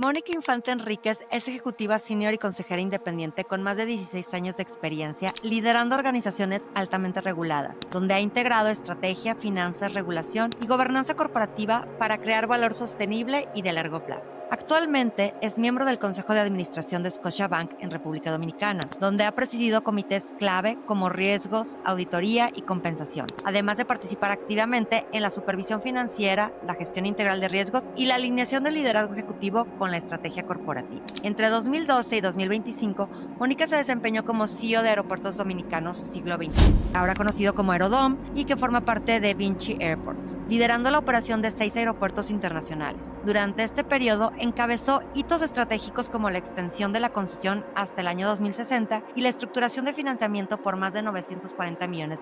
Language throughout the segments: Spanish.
Mónica Infante Enríquez es ejecutiva senior y consejera independiente con más de 16 años de experiencia liderando organizaciones altamente reguladas, donde ha integrado estrategia, finanzas, regulación y gobernanza corporativa para crear valor sostenible y de largo plazo. Actualmente es miembro del Consejo de Administración de Scotiabank en República Dominicana, donde ha presidido comités clave como riesgos, auditoría y compensación, además de participar activamente en la supervisión financiera, la gestión integral de riesgos y la alineación del liderazgo ejecutivo con la estrategia corporativa. Entre 2012 y 2025, Mónica se desempeñó como CEO de Aeropuertos Dominicanos Siglo XXI, ahora conocido como Aerodom, y que forma parte de Vinci Airports, liderando la operación de 6 aeropuertos internacionales. Durante este periodo, encabezó hitos estratégicos como la extensión de la concesión hasta el año 2060 y la estructuración de financiamiento por más de $940 millones,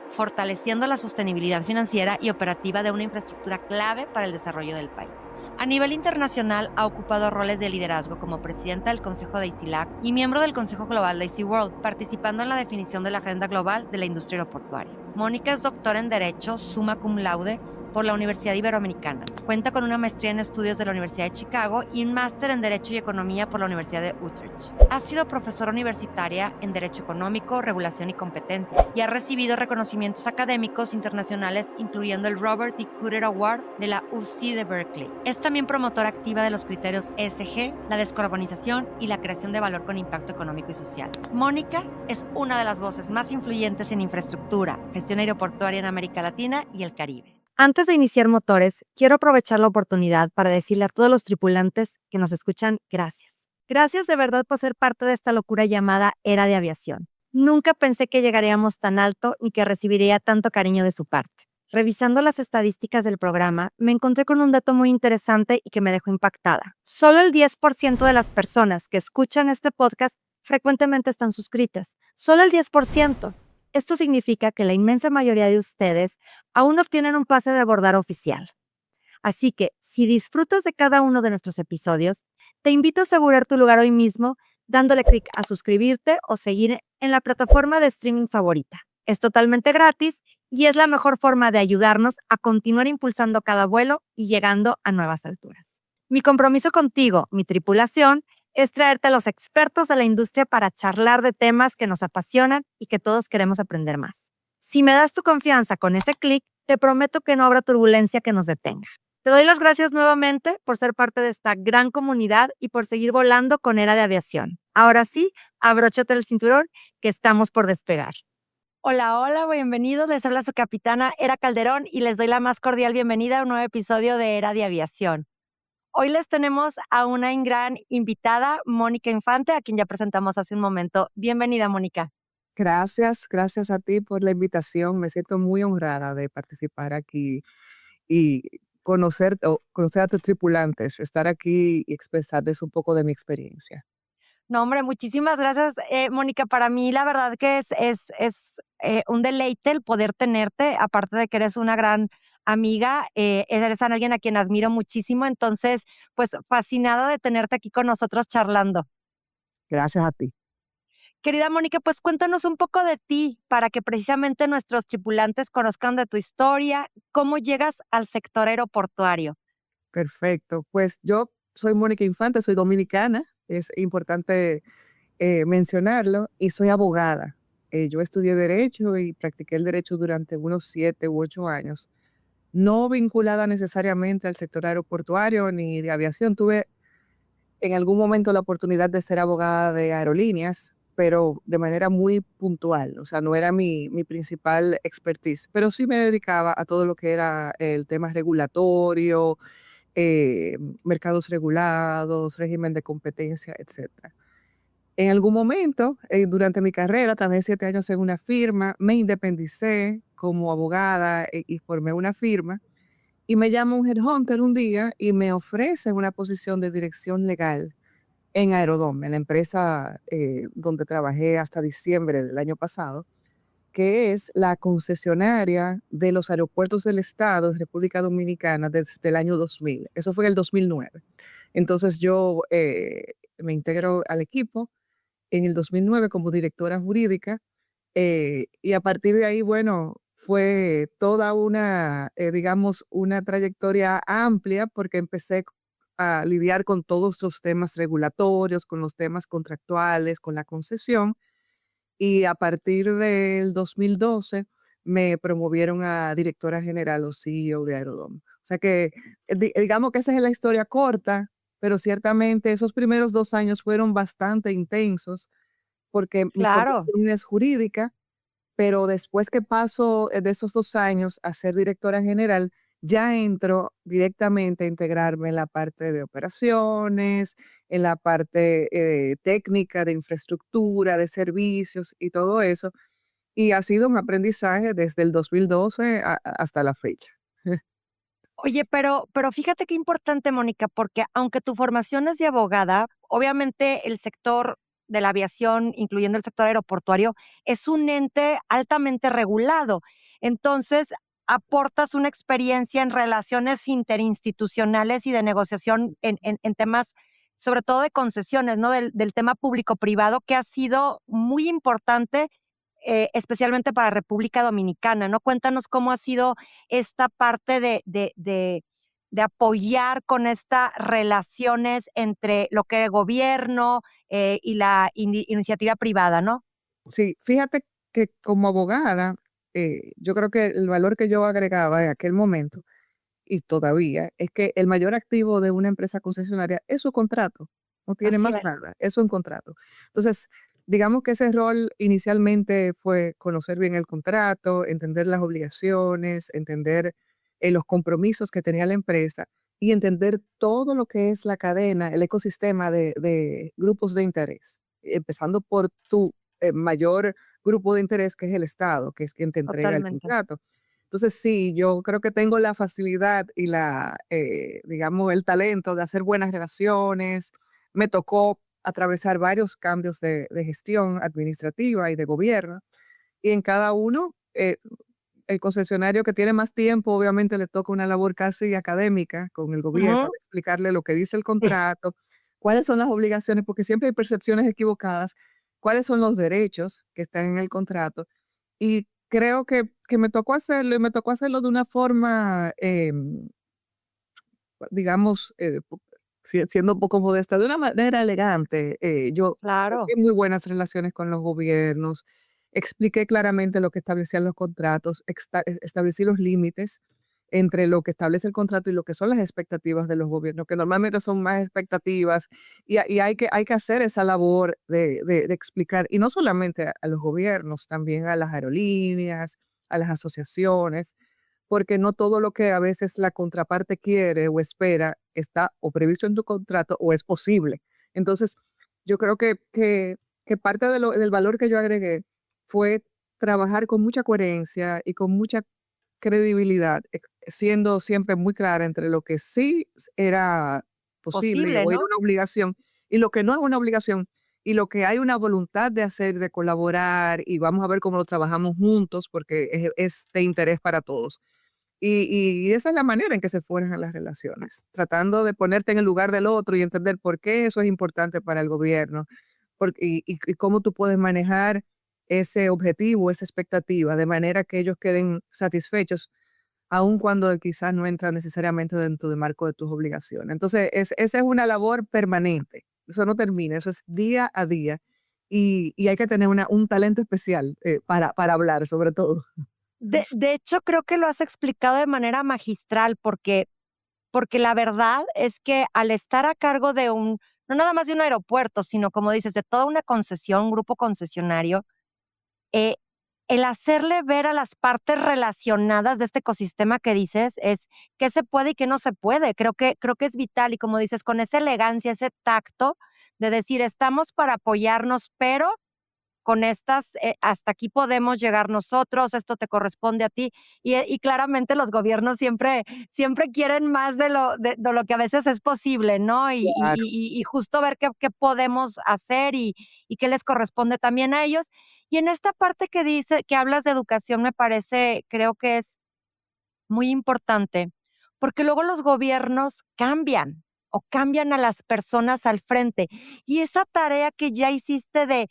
fortaleciendo la sostenibilidad financiera y operativa de una infraestructura clave para el desarrollo del país. A nivel internacional, ha ocupado roles de liderazgo como presidenta del Consejo de ICILAC y miembro del Consejo Global de IC World, participando en la definición de la agenda global de la industria aeroportuaria. Mónica es doctora en Derecho, summa cum laude, por la Universidad Iberoamericana. Cuenta con una maestría en estudios de la Universidad de Chicago y un máster en Derecho y Economía por la Universidad de Utrecht. Ha sido profesora universitaria en Derecho Económico, Regulación y Competencia y ha recibido reconocimientos académicos internacionales, incluyendo el Robert D. Cooter Award de la UC de Berkeley. Es también promotora activa de los criterios ESG, la descarbonización y la creación de valor con impacto económico y social. Mónica es una de las voces más influyentes en infraestructura, gestión aeroportuaria en América Latina y el Caribe. Antes de iniciar motores, quiero aprovechar la oportunidad para decirle a todos los tripulantes que nos escuchan gracias. Gracias de verdad por ser parte de esta locura llamada Era de Aviación. Nunca pensé que llegaríamos tan alto ni que recibiría tanto cariño de su parte. Revisando las estadísticas del programa, me encontré con un dato muy interesante y que me dejó impactada. Solo el 10% de las personas que escuchan este podcast frecuentemente están suscritas. Solo el 10%. Esto significa que la inmensa mayoría de ustedes aún no obtienen un pase de abordar oficial. Así que, si disfrutas de cada uno de nuestros episodios, te invito a asegurar tu lugar hoy mismo dándole clic a suscribirte o seguir en la plataforma de streaming favorita. Es totalmente gratis y es la mejor forma de ayudarnos a continuar impulsando cada vuelo y llegando a nuevas alturas. Mi compromiso contigo, mi tripulación, es traerte a los expertos de la industria para charlar de temas que nos apasionan y que todos queremos aprender más. Si me das tu confianza con ese clic, te prometo que no habrá turbulencia que nos detenga. Te doy las gracias nuevamente por ser parte de esta gran comunidad y por seguir volando con Era de Aviación. Ahora sí, abróchate el cinturón que estamos por despegar. Hola, hola, bienvenidos. Les habla su capitana Era Calderón y les doy la más cordial bienvenida a un nuevo episodio de Era de Aviación. Hoy les tenemos a una gran invitada, Mónica Infante, a quien ya presentamos hace un momento. Bienvenida, Mónica. Gracias a ti por la invitación. Me siento muy honrada de participar aquí y conocer a tus tripulantes, estar aquí y expresarles un poco de mi experiencia. No, hombre, muchísimas gracias, Mónica. Para mí, la verdad que es un deleite el poder tenerte, aparte de que eres una gran amiga, eres alguien a quien admiro muchísimo, entonces, pues fascinada de tenerte aquí con nosotros charlando. Gracias a ti. Querida Mónica, pues cuéntanos un poco de ti para que precisamente nuestros tripulantes conozcan de tu historia, cómo llegas al sector aeroportuario. Perfecto. Pues yo soy Mónica Infante, soy dominicana, es importante mencionarlo, y soy abogada. Yo estudié Derecho y practiqué el Derecho durante unos 7 u 8 años, no vinculada necesariamente al sector aeroportuario ni de aviación. Tuve en algún momento la oportunidad de ser abogada de aerolíneas, pero de manera muy puntual, o sea, no era mi principal expertise, pero sí me dedicaba a todo lo que era el tema regulatorio, eh, mercados regulados, régimen de competencia, etcétera. En algún momento, durante mi carrera, trabajé 7 años en una firma, me independicé como abogada y formé una firma, y me llama un headhunter un día y me ofrece una posición de dirección legal en Aerodom, en la empresa donde trabajé hasta diciembre del año pasado, que es la concesionaria de los aeropuertos del Estado de República Dominicana desde el año 2000. Eso fue en el 2009. Entonces yo me integro al equipo en el 2009 como directora jurídica, y a partir de ahí, bueno, fue toda una, digamos, una trayectoria amplia porque empecé a lidiar con todos los temas regulatorios, con los temas contractuales, con la concesión. Y a partir del 2012 me promovieron a directora general o CEO de Aerodom. O sea que digamos que esa es la historia corta, pero ciertamente esos primeros 2 años fueron bastante intensos porque mi Claro. formación es jurídica, pero después que paso de esos 2 años a ser directora general, ya entro directamente a integrarme en la parte de operaciones, en la parte técnica de infraestructura, de servicios y todo eso. Y ha sido un aprendizaje desde el 2012 hasta la fecha. Oye, pero fíjate qué importante, Mónica, porque aunque tu formación es de abogada, obviamente el sector de la aviación, incluyendo el sector aeroportuario, es un ente altamente regulado. Entonces, aportas una experiencia en relaciones interinstitucionales y de negociación en temas, sobre todo de concesiones, ¿no? Del tema público-privado, que ha sido muy importante, especialmente para República Dominicana, ¿no? Cuéntanos cómo ha sido esta parte de apoyar con estas relaciones entre lo que es el gobierno, y la iniciativa privada, ¿no? Sí, fíjate que como abogada, yo creo que el valor que yo agregaba en aquel momento y todavía es que el mayor activo de una empresa concesionaria es su contrato, no tiene Así más es. nada, es un contrato. Entonces, digamos que ese rol inicialmente fue conocer bien el contrato, entender las obligaciones, entender los compromisos que tenía la empresa y entender todo lo que es la cadena, el ecosistema de grupos de interés, empezando por tu mayor grupo de interés, que es el Estado, que es quien te entrega el Totalmente. contrato. Entonces, sí, yo creo que tengo la facilidad y digamos, el talento de hacer buenas relaciones. Me tocó atravesar varios cambios de gestión administrativa y de gobierno, y en cada uno, el concesionario que tiene más tiempo, obviamente le toca una labor casi académica con el gobierno, Ujú. de explicarle lo que dice el Sí. contrato, cuáles son las obligaciones, porque siempre hay percepciones equivocadas, cuáles son los derechos que están en el contrato. Y creo que me tocó hacerlo, y me tocó hacerlo de una forma, digamos, siendo un poco modesta, de una manera elegante. Yo Claro. forjé muy buenas relaciones con los gobiernos, expliqué claramente lo que establecían los contratos, establecí los límites entre lo que establece el contrato y lo que son las expectativas de los gobiernos, que normalmente son más expectativas, y hay que hacer esa labor de explicar, y no solamente a los gobiernos, también a las aerolíneas, a las asociaciones, porque no todo lo que a veces la contraparte quiere o espera está o previsto en tu contrato o es posible. Entonces, yo creo que parte del valor que yo agregué fue trabajar con mucha coherencia y con mucha credibilidad, siendo siempre muy clara entre lo que sí era posible Posible, o era ¿no? una obligación y lo que no es una obligación, y lo que hay una voluntad de hacer, de colaborar, y vamos a ver cómo lo trabajamos juntos porque es de interés para todos. Y esa es la manera en que se forjan las relaciones, tratando de ponerte en el lugar del otro y entender por qué eso es importante para el gobierno, y cómo tú puedes manejar ese objetivo, esa expectativa, de manera que ellos queden satisfechos, aun cuando quizás no entra necesariamente dentro del marco de tus obligaciones. Entonces, esa es una labor permanente, eso no termina, eso es día a día, y hay que tener un talento especial para hablar, sobre todo. De hecho, creo que lo has explicado de manera magistral, porque la verdad es que al estar a cargo de no nada más de un aeropuerto, sino como dices, de toda una concesión, un grupo concesionario, eh, el hacerle ver a las partes relacionadas de este ecosistema que dices es qué se puede y qué no se puede. Creo que es vital y como dices, con esa elegancia, ese tacto de decir, estamos para apoyarnos, pero con estas, hasta aquí podemos llegar nosotros, esto te corresponde a ti. Y claramente los gobiernos siempre quieren más de lo que a veces es posible, ¿no? Claro. Y justo ver qué podemos hacer y qué les corresponde también a ellos. Y en esta parte que hablas de educación, me parece, creo que es muy importante, porque luego los gobiernos cambian o cambian a las personas al frente. Y esa tarea que ya hiciste de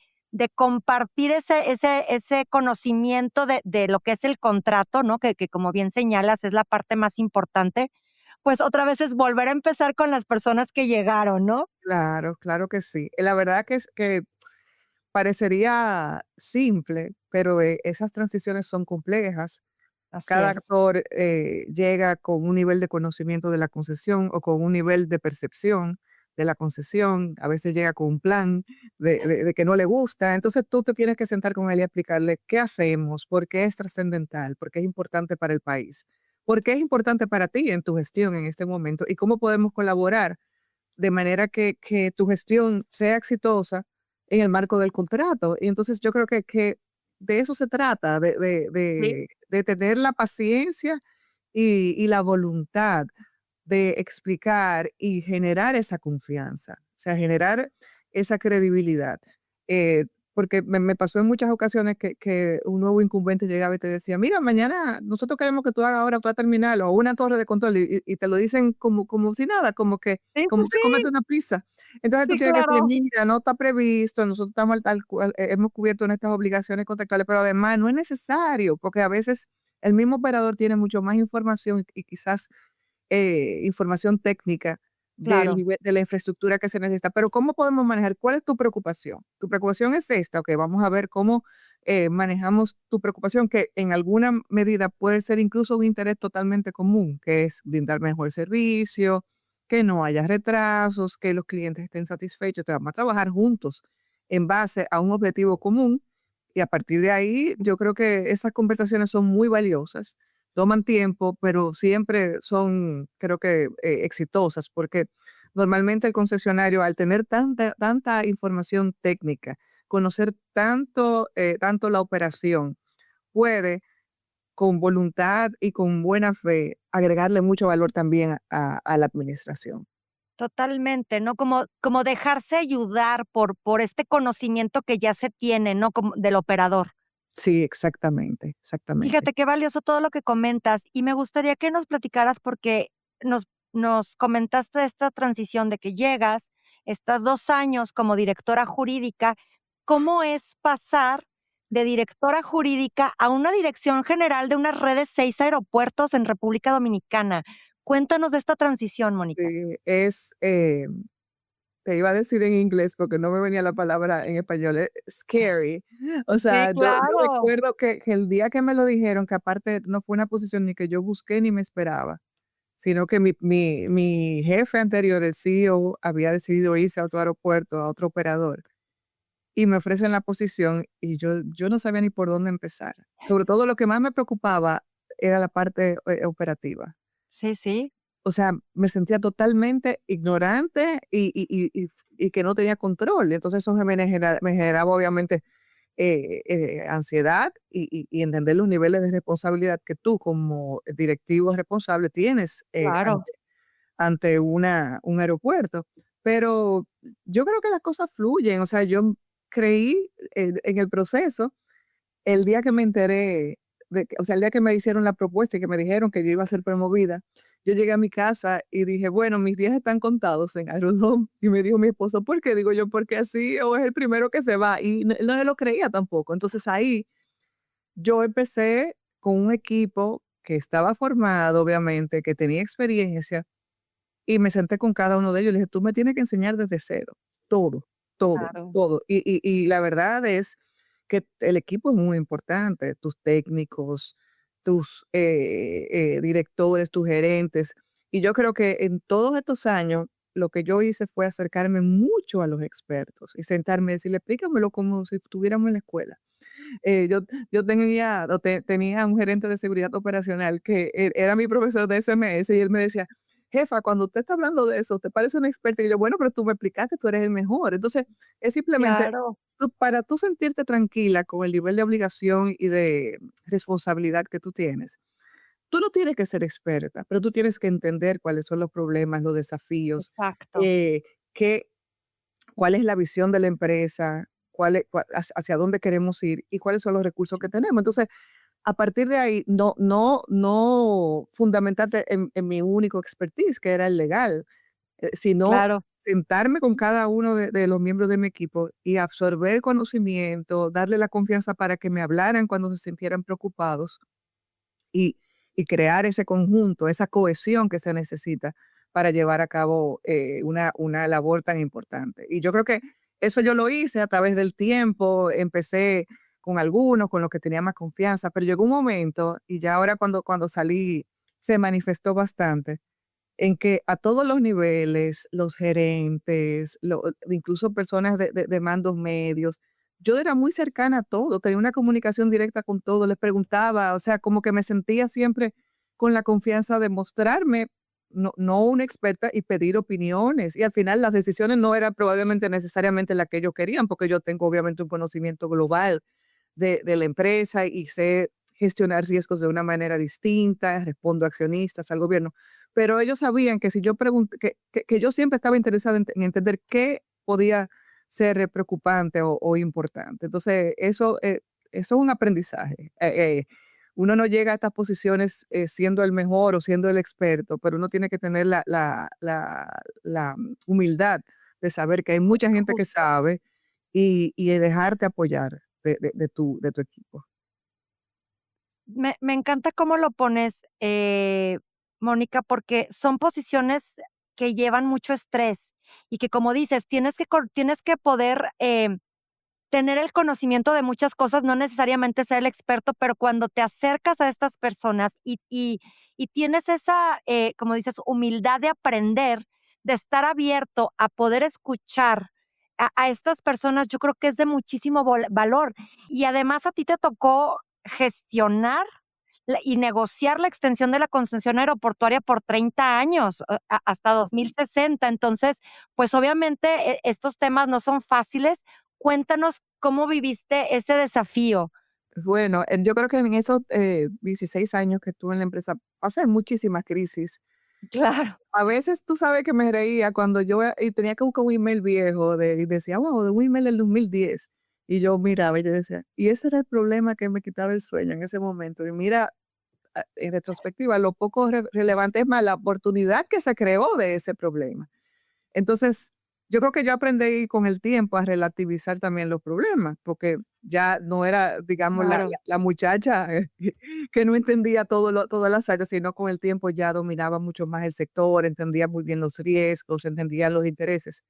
compartir ese conocimiento de lo que es el contrato, ¿no? Que como bien señalas, es la parte más importante, pues otra vez es volver a empezar con las personas que llegaron, ¿no? Claro, claro que sí. La verdad que es que parecería simple, pero, esas transiciones son complejas. Así Cada es. actor, llega con un nivel de conocimiento de la concesión o con un nivel de percepción de la concesión, a veces llega con un plan de que no le gusta, entonces tú te tienes que sentar con él y explicarle qué hacemos, por qué es trascendental, por qué es importante para el país, por qué es importante para ti en tu gestión en este momento y cómo podemos colaborar de manera que tu gestión sea exitosa en el marco del contrato. Y entonces yo creo que de eso se trata, Sí. de tener la paciencia y la voluntad de explicar y generar esa confianza, o sea, generar esa credibilidad. Porque me pasó en muchas ocasiones que un nuevo incumbente llegaba y te decía, mira, mañana nosotros queremos que tú hagas ahora otra terminal o una torre de control y te lo dicen como si nada, Sí, sí, como que cómete sí. una pizza. Entonces tú Sí, tienes que decirle, claro. mira, no está previsto, nosotros estamos al tal cual, hemos cubierto nuestras obligaciones contractuales, pero además no es necesario, porque a veces el mismo operador tiene mucho más información y quizás información técnica del Claro. nivel de la infraestructura que se necesita. Pero ¿cómo podemos manejar? ¿Cuál es tu preocupación? Tu preocupación es esta, ok, vamos a ver cómo manejamos tu preocupación, que en alguna medida puede ser incluso un interés totalmente común, que es brindar mejor servicio, que no haya retrasos, que los clientes estén satisfechos. Entonces, vamos a trabajar juntos en base a un objetivo común y a partir de ahí yo creo que esas conversaciones son muy valiosas, toman tiempo, pero siempre son, creo que, exitosas, porque normalmente el concesionario, al tener tanta información técnica, conocer tanto la operación, puede, con voluntad y con buena fe, agregarle mucho valor también a la administración. Totalmente, ¿no? Como dejarse ayudar por este conocimiento que ya se tiene, ¿no? Como del operador. Sí, exactamente, exactamente. Fíjate qué valioso todo lo que comentas, y me gustaría que nos platicaras porque nos comentaste de esta transición de que llegas, estás 2 años como directora jurídica, ¿cómo es pasar de directora jurídica a una dirección general de una red de 6 aeropuertos en República Dominicana? Cuéntanos de esta transición, Mónica. Sí, te iba a decir en inglés porque no me venía la palabra en español, es scary. O Sí, sea, yo claro. recuerdo que el día que me lo dijeron, que aparte no fue una posición ni que yo busqué ni me esperaba, sino que mi jefe anterior, el CEO, había decidido irse a otro aeropuerto, a otro operador, y me ofrecen la posición y yo no sabía ni por dónde empezar. Sobre todo lo que más me preocupaba era la parte, operativa. Sí, sí, O sea, me sentía totalmente ignorante y que no tenía control. Entonces eso me generaba obviamente ansiedad y entender los niveles de responsabilidad que tú como directivo responsable tienes claro. ante un aeropuerto. Pero yo creo que las cosas fluyen. O sea, yo creí en el proceso el día que me enteré o sea, el día que me hicieron la propuesta y que me dijeron que yo iba a ser promovida, yo llegué a mi casa y dije: "Bueno, mis días están contados en Aerodom". Y me dijo mi esposo: "¿Por qué?". Digo yo: "Porque así o es el primero que se va". Y no me lo creía tampoco. Entonces ahí yo empecé con un equipo que estaba formado, obviamente, que tenía experiencia, y me senté con cada uno de ellos y le dije: "Tú me tienes que enseñar desde cero, todo, todo, Claro. todo". Y la verdad es que el equipo es muy importante, tus técnicos, tus, directores, tus gerentes. Y yo creo que en todos estos años, lo que yo hice fue acercarme mucho a los expertos y sentarme y decirle: "Explícamelo como si estuviéramos en la escuela". Yo tenía un gerente de seguridad operacional que era mi profesor de SMS y él me decía: "Jefa, cuando usted está hablando de eso, usted parece una experta". Y yo: "Bueno, pero tú me explicaste, tú eres el mejor". Entonces, es simplemente Claro, para tú sentirte tranquila con el nivel de obligación y de responsabilidad que tú tienes, tú no tienes que ser experta, pero tú tienes que entender cuáles son los problemas, los desafíos, exacto. eh, qué cuál es la visión de la empresa, hacia dónde queremos ir y cuáles son los recursos que tenemos. Entonces, a partir de ahí, no fundamentarte en mi único expertise, que era el legal, sino Claro. sentarme con cada uno de los miembros de mi equipo y absorber conocimiento, darle la confianza para que me hablaran cuando se sintieran preocupados y y crear ese conjunto, esa cohesión que se necesita para llevar a cabo una labor tan importante. Y yo creo que eso yo lo hice a través del tiempo, empecé con algunos, con los que tenía más confianza, pero llegó un momento, y ya ahora cuando salí se manifestó bastante, en que a todos los niveles, los gerentes, incluso personas de mandos medios, yo era muy cercana a todo, tenía una comunicación directa con todo, les preguntaba, o sea, como que me sentía siempre con la confianza de mostrarme, no una experta y pedir opiniones. Y al final las decisiones no eran probablemente necesariamente las que ellos querían, porque yo tengo obviamente un conocimiento global de la empresa y sé gestionar riesgos de una manera distinta, respondo a accionistas, al gobierno, pero ellos sabían que si yo pregunté, que yo siempre estaba interesada en entender qué podía ser preocupante o importante. Entonces, eso es un aprendizaje. Uno no llega a estas posiciones siendo el mejor o siendo el experto, pero uno tiene que tener la humildad de saber que hay mucha gente que Justo. sabe y de dejarte apoyar de tu equipo. Me encanta cómo lo pones, Mónica, porque son posiciones que llevan mucho estrés y que, como dices, tienes que poder, tener el conocimiento de muchas cosas, no necesariamente ser el experto, pero cuando te acercas a estas personas y tienes esa, como dices, humildad de aprender, de estar abierto a poder escuchar a estas personas, yo creo que es de muchísimo valor. Y además a ti te tocó gestionar y negociar la extensión de la concesión aeroportuaria por 30 años, hasta 2060. Entonces, pues obviamente estos temas no son fáciles. Cuéntanos cómo viviste ese desafío. Bueno, yo creo que en esos 16 años que estuve en la empresa pasé muchísimas crisis. Claro. A veces tú sabes que me reía cuando y tenía que buscar un email viejo y decía, wow, de un email del 2010. Y yo miraba y yo decía, y ese era el problema que me quitaba el sueño en ese momento. Y mira, en retrospectiva, lo poco relevante es más la oportunidad que se creó de ese problema. Entonces, yo creo que yo aprendí con el tiempo a relativizar también los problemas, porque ya no era, digamos, Claro. la muchacha que no entendía todas las áreas, sino con el tiempo ya dominaba mucho más el sector, entendía muy bien los riesgos, entendía los intereses.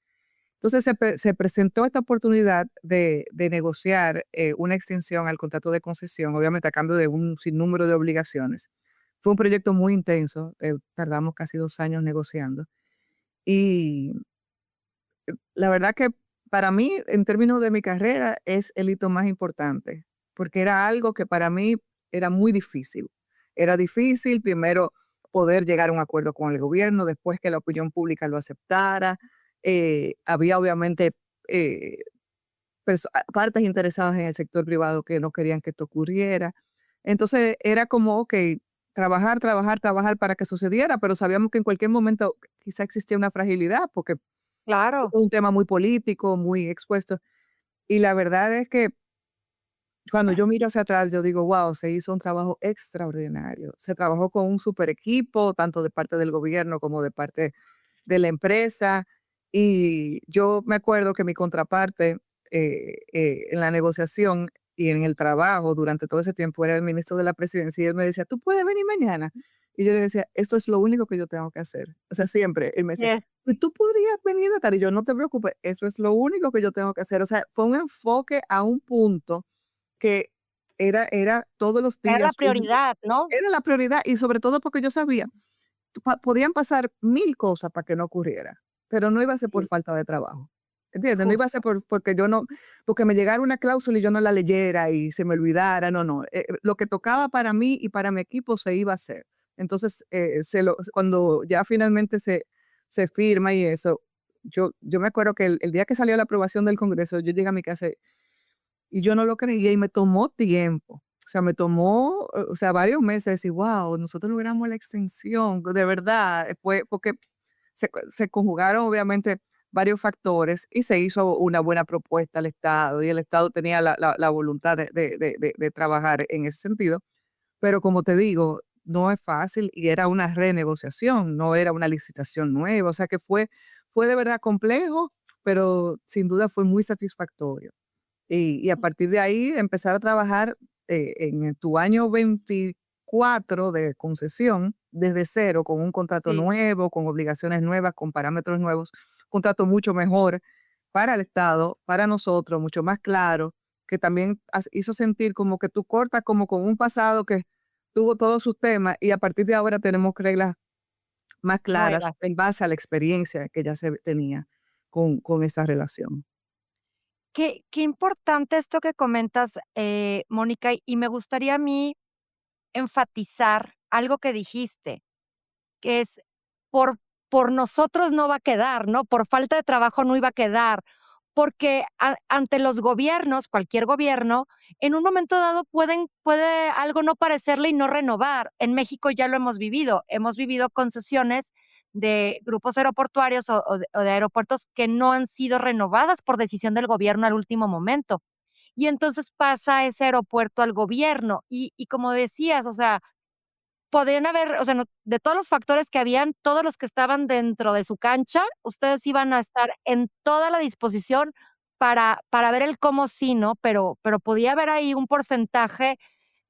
Entonces se presentó esta oportunidad de negociar una extensión al contrato de concesión, obviamente a cambio de un sinnúmero de obligaciones. Fue un proyecto muy intenso, tardamos casi 2 años negociando. Y la verdad que para mí, en términos de mi carrera, es el hito más importante, porque era algo que para mí era muy difícil. Era difícil primero poder llegar a un acuerdo con el gobierno, después que la opinión pública lo aceptara. Había obviamente eh, partes interesadas en el sector privado que no querían que esto ocurriera. Entonces era como, ok, trabajar, trabajar, trabajar para que sucediera, pero sabíamos que en cualquier momento quizá existía una fragilidad, porque Claro. un tema muy político, muy expuesto. Y la verdad es que cuando yo miro hacia atrás, yo digo, wow, se hizo un trabajo extraordinario. Se trabajó con un super equipo, tanto de parte del gobierno como de parte de la empresa. Y yo me acuerdo que mi contraparte en la negociación y en el trabajo durante todo ese tiempo era el ministro de la presidencia y él me decía, ¿tú puedes venir mañana? Y yo le decía, esto es lo único que yo tengo que hacer. O sea, siempre, él me decía, Yes. y tú podrías venir a tal, y yo no te preocupes, eso es lo único que yo tengo que hacer. O sea, fue un enfoque a un punto que era todos los Era la días, prioridad, ¿no? era la prioridad y sobre todo porque yo sabía, podían pasar 1000 cosas para que no ocurriera, pero no iba a ser por Sí, falta de trabajo. ¿Entiendes? No iba a ser justo. porque yo no, porque me llegara una cláusula y yo no la leyera y se me olvidara, no, no. Lo que tocaba para mí y para mi equipo se iba a hacer. Entonces, cuando ya finalmente se firma y eso, yo me acuerdo que el día que salió la aprobación del Congreso, yo llegué a mi casa y yo no lo creía y me tomó tiempo. O sea, me tomó, o sea, varios meses decir, wow, nosotros logramos la extensión, de verdad, fue porque se conjugaron obviamente varios factores y se hizo una buena propuesta al Estado y el Estado tenía la voluntad de trabajar en ese sentido. Pero como te digo, no es fácil y era una renegociación, no era una licitación nueva. O sea que fue de verdad complejo, pero sin duda fue muy satisfactorio. Y a partir de ahí empezar a trabajar en tu año 24 4 de concesión desde cero, con un contrato Sí. nuevo, con obligaciones nuevas, con parámetros nuevos, contrato mucho mejor para el Estado, para nosotros, mucho más claro, que también hizo sentir como que tú cortas como con un pasado que tuvo todos sus temas y a partir de ahora tenemos reglas más claras Nuevas. en base a la experiencia que ya se tenía con esa relación. Qué importante esto que comentas, Mónica, y me gustaría a mí enfatizar algo que dijiste, que es por por nosotros no va a quedar, ¿no? Por falta de trabajo no iba a quedar, porque ante los gobiernos, cualquier gobierno, en un momento dado puede algo no parecerle y no renovar. En México ya lo hemos vivido concesiones de grupos aeroportuarios o de aeropuertos que no han sido renovadas por decisión del gobierno al último momento. Y entonces pasa ese aeropuerto al gobierno y como decías, o sea, podrían haber, o sea, no, de todos los factores que habían, todos los que estaban dentro de su cancha, ustedes iban a estar en toda la disposición para ver el cómo sí, ¿no? Pero podía haber ahí un porcentaje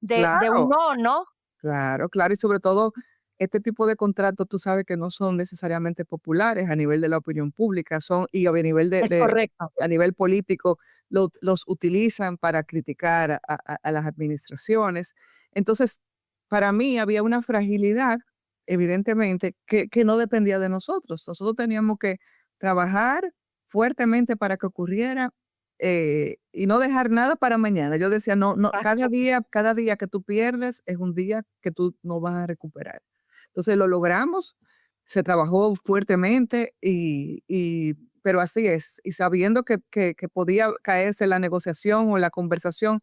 de un Claro. no, ¿no? Claro, claro, y sobre todo este tipo de contratos, tú sabes que no son necesariamente populares a nivel de la opinión pública, son y a nivel Es correcto. a nivel político los utilizan para criticar a las administraciones. Entonces, para mí había una fragilidad, evidentemente, que no dependía de nosotros. Nosotros teníamos que trabajar fuertemente para que ocurriera y no dejar nada para mañana. Yo decía, no, no, Exacto. cada día que tú pierdes es un día que tú no vas a recuperar. Entonces lo logramos, se trabajó fuertemente pero así es, y sabiendo que podía caerse la negociación o la conversación,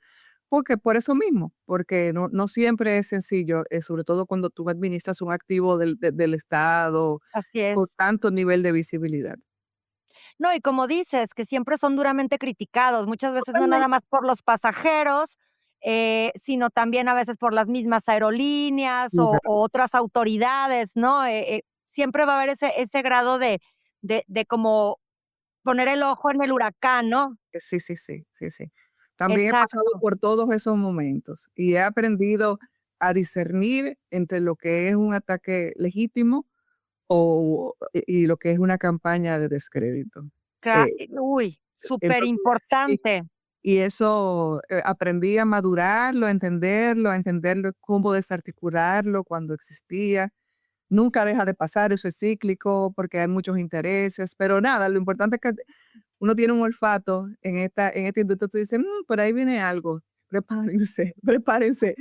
porque por eso mismo, porque no siempre es sencillo, sobre todo cuando tú administras un activo del Estado Así con es. tanto nivel de visibilidad. No, y como dices, que siempre son duramente criticados, muchas veces no nada Totalmente. más por los pasajeros, sino también a veces por las mismas aerolíneas o otras autoridades, ¿no? Siempre va a haber ese grado de como poner el ojo en el huracán, ¿no? Sí, sí, sí, sí, sí. También he pasado Exacto. por todos esos momentos y he aprendido a discernir entre lo que es un ataque legítimo y lo que es una campaña de descrédito. Eh, Uy, súper entonces, sí, importante. y eso aprendí a madurarlo, a entenderlo, cómo desarticularlo cuando existía. Nunca deja de pasar, eso es cíclico porque hay muchos intereses, pero nada, lo importante es que uno tiene un olfato en esta industria, tú dices: por ahí viene algo, prepárense, prepárense".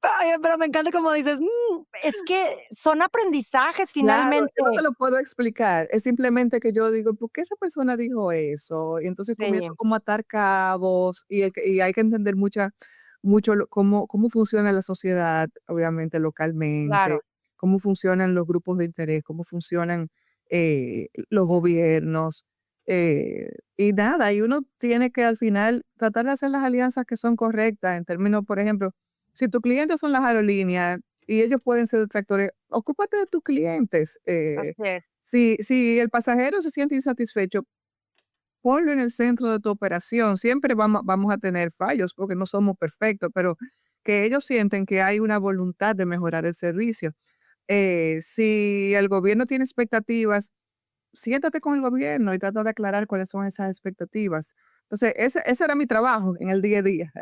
Ay, pero me encanta como dices, es que son aprendizajes Claro, finalmente. yo no te lo puedo explicar, es simplemente que yo digo: "¿Por qué esa persona dijo eso?". Y entonces Sí, comienzo como a atar cabos y hay que entender mucho cómo funciona la sociedad, obviamente localmente, claro. cómo funcionan los grupos de interés, cómo funcionan, los gobiernos, y nada, y uno tiene que al final tratar de hacer las alianzas que son correctas en términos, por ejemplo, si tus clientes son las aerolíneas y ellos pueden ser detractores, ocúpate de tus clientes. Así es. Si el pasajero se siente insatisfecho, ponlo en el centro de tu operación. Siempre vamos a tener fallos porque no somos perfectos, pero que ellos sienten que hay una voluntad de mejorar el servicio. Si el gobierno tiene expectativas, siéntate con el gobierno y trata de aclarar cuáles son esas expectativas. Entonces, ese era mi trabajo en el día a día.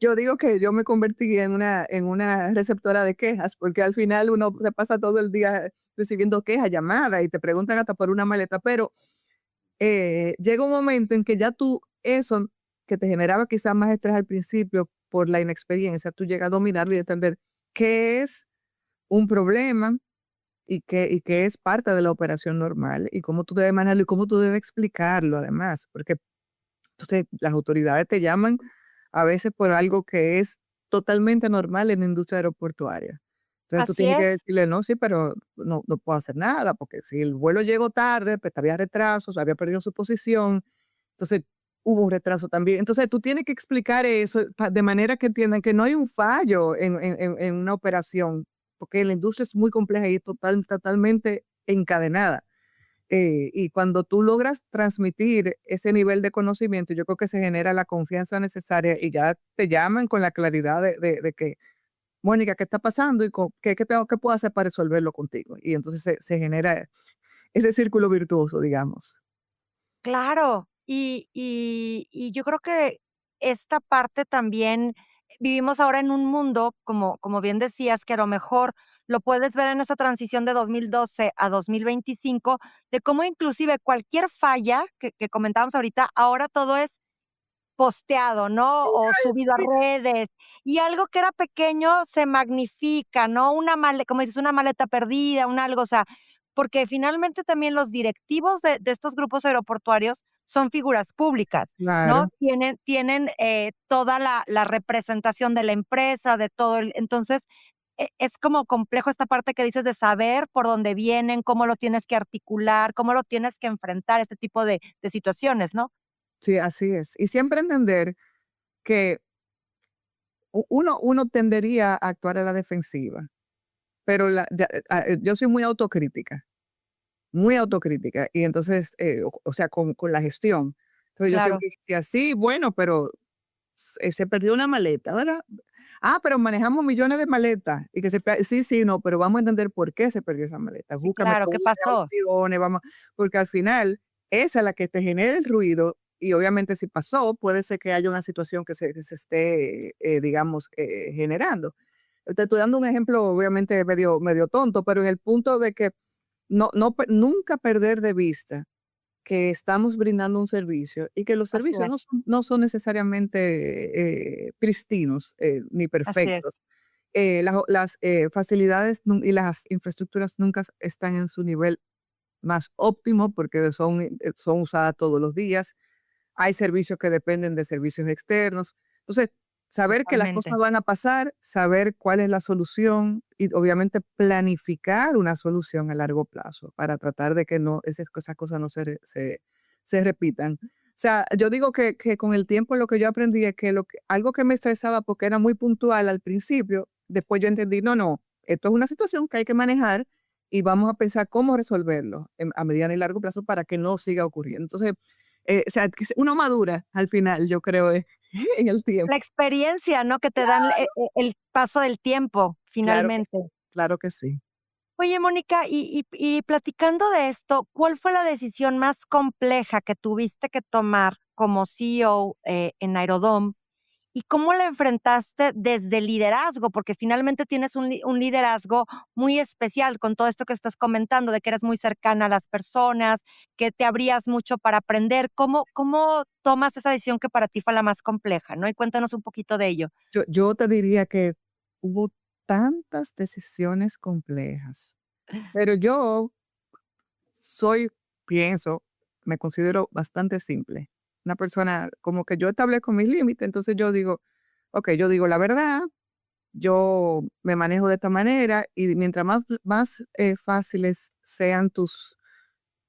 Yo digo que yo me convertí en una receptora de quejas, porque al final uno se pasa todo el día recibiendo quejas, llamadas y te preguntan hasta por una maleta, pero llega un momento en que ya tú, eso que te generaba quizás más estrés al principio por la inexperiencia, tú llegas a dominarlo y entender qué es un problema y que es parte de la operación normal y cómo tú debes manejarlo y cómo tú debes explicarlo además, porque entonces las autoridades te llaman a veces por algo que es totalmente normal en la industria aeroportuaria. Entonces tú Así tienes que es. decirle, no, sí, pero no puedo hacer nada, porque si el vuelo llegó tarde, pues había retrasos, había perdido su posición, entonces hubo un retraso también. Entonces tú tienes que explicar eso de manera que entiendan que no hay un fallo en una operación, porque la industria es muy compleja y totalmente encadenada. Y cuando tú logras transmitir ese nivel de conocimiento, yo creo que se genera la confianza necesaria y ya te llaman con la claridad de que Mónica, ¿qué está pasando? ¿Qué puedo hacer para resolverlo contigo? Y entonces se genera ese círculo virtuoso, digamos. Claro, y yo creo que esta parte también vivimos ahora en un mundo, como bien decías, que a lo mejor lo puedes ver en esa transición de 2012 a 2025, de cómo inclusive cualquier falla que comentábamos ahorita, ahora todo es posteado, ¿no? O subido a redes, y algo que era pequeño se magnifica, ¿no? Como dices, una maleta perdida, un algo, o sea, porque finalmente también los directivos de estos grupos aeroportuarios son figuras públicas, ¿no? Claro, Tienen, toda la representación de la empresa, de todo el entonces, es como complejo esta parte que dices de saber por dónde vienen, cómo lo tienes que articular, cómo lo tienes que enfrentar, este tipo de situaciones, ¿no? sí, así es. Y siempre entender que uno tendería a actuar a la defensiva, pero yo soy muy autocrítica, y entonces, o sea, con la gestión. Entonces yo Claro. siempre decía, sí, bueno, pero se perdió una maleta, ¿verdad? Ah, pero manejamos millones de maletas y sí, sí, no, pero vamos a entender por qué se perdió esa maleta. Sí, Búscame claro, todas ¿qué las pasó? opciones, vamos, porque al final esa es la que te genera el ruido y obviamente si pasó, puede ser que haya una situación que se esté, digamos, generando. Te estoy dando un ejemplo, obviamente medio tonto, pero en el punto de que nunca perder de vista que estamos brindando un servicio y que los Así servicios no es, son, no son necesariamente pristinos ni así es, perfectos. Las facilidades y las infraestructuras nunca están en su nivel más óptimo porque son usadas todos los días. Hay servicios que dependen de servicios externos. Entonces, saber que las totalmente. cosas van a pasar, saber cuál es la solución y obviamente planificar una solución a largo plazo para tratar de que no, esas cosas no se repitan. O sea, yo digo que con el tiempo lo que yo aprendí es que, algo que me estresaba porque era muy puntual al principio, después yo entendí, no, no, esto es una situación que hay que manejar y vamos a pensar cómo resolverlo a mediano y largo plazo para que no siga ocurriendo. Entonces, o sea, que uno madura al final, yo creo, en el La tiempo. experiencia, ¿no? Que te dan el paso del tiempo, Claro que sí, finalmente. claro que sí. Oye, Mónica, y platicando de esto, ¿cuál fue la decisión más compleja que tuviste que tomar como CEO, en Aerodom? ¿Y cómo la enfrentaste desde el liderazgo? Porque finalmente tienes un liderazgo muy especial con todo esto que estás comentando, de que eres muy cercana a las personas, que te abrías mucho para aprender. ¿Cómo tomas esa decisión que para ti fue la más compleja, no? Y cuéntanos un poquito de ello. Yo te diría que hubo tantas decisiones complejas, pero yo soy, pienso, me considero bastante simple. Una persona como que yo establezco mis límites, entonces yo digo, okey, yo digo la verdad, yo me manejo de esta manera y mientras más fáciles sean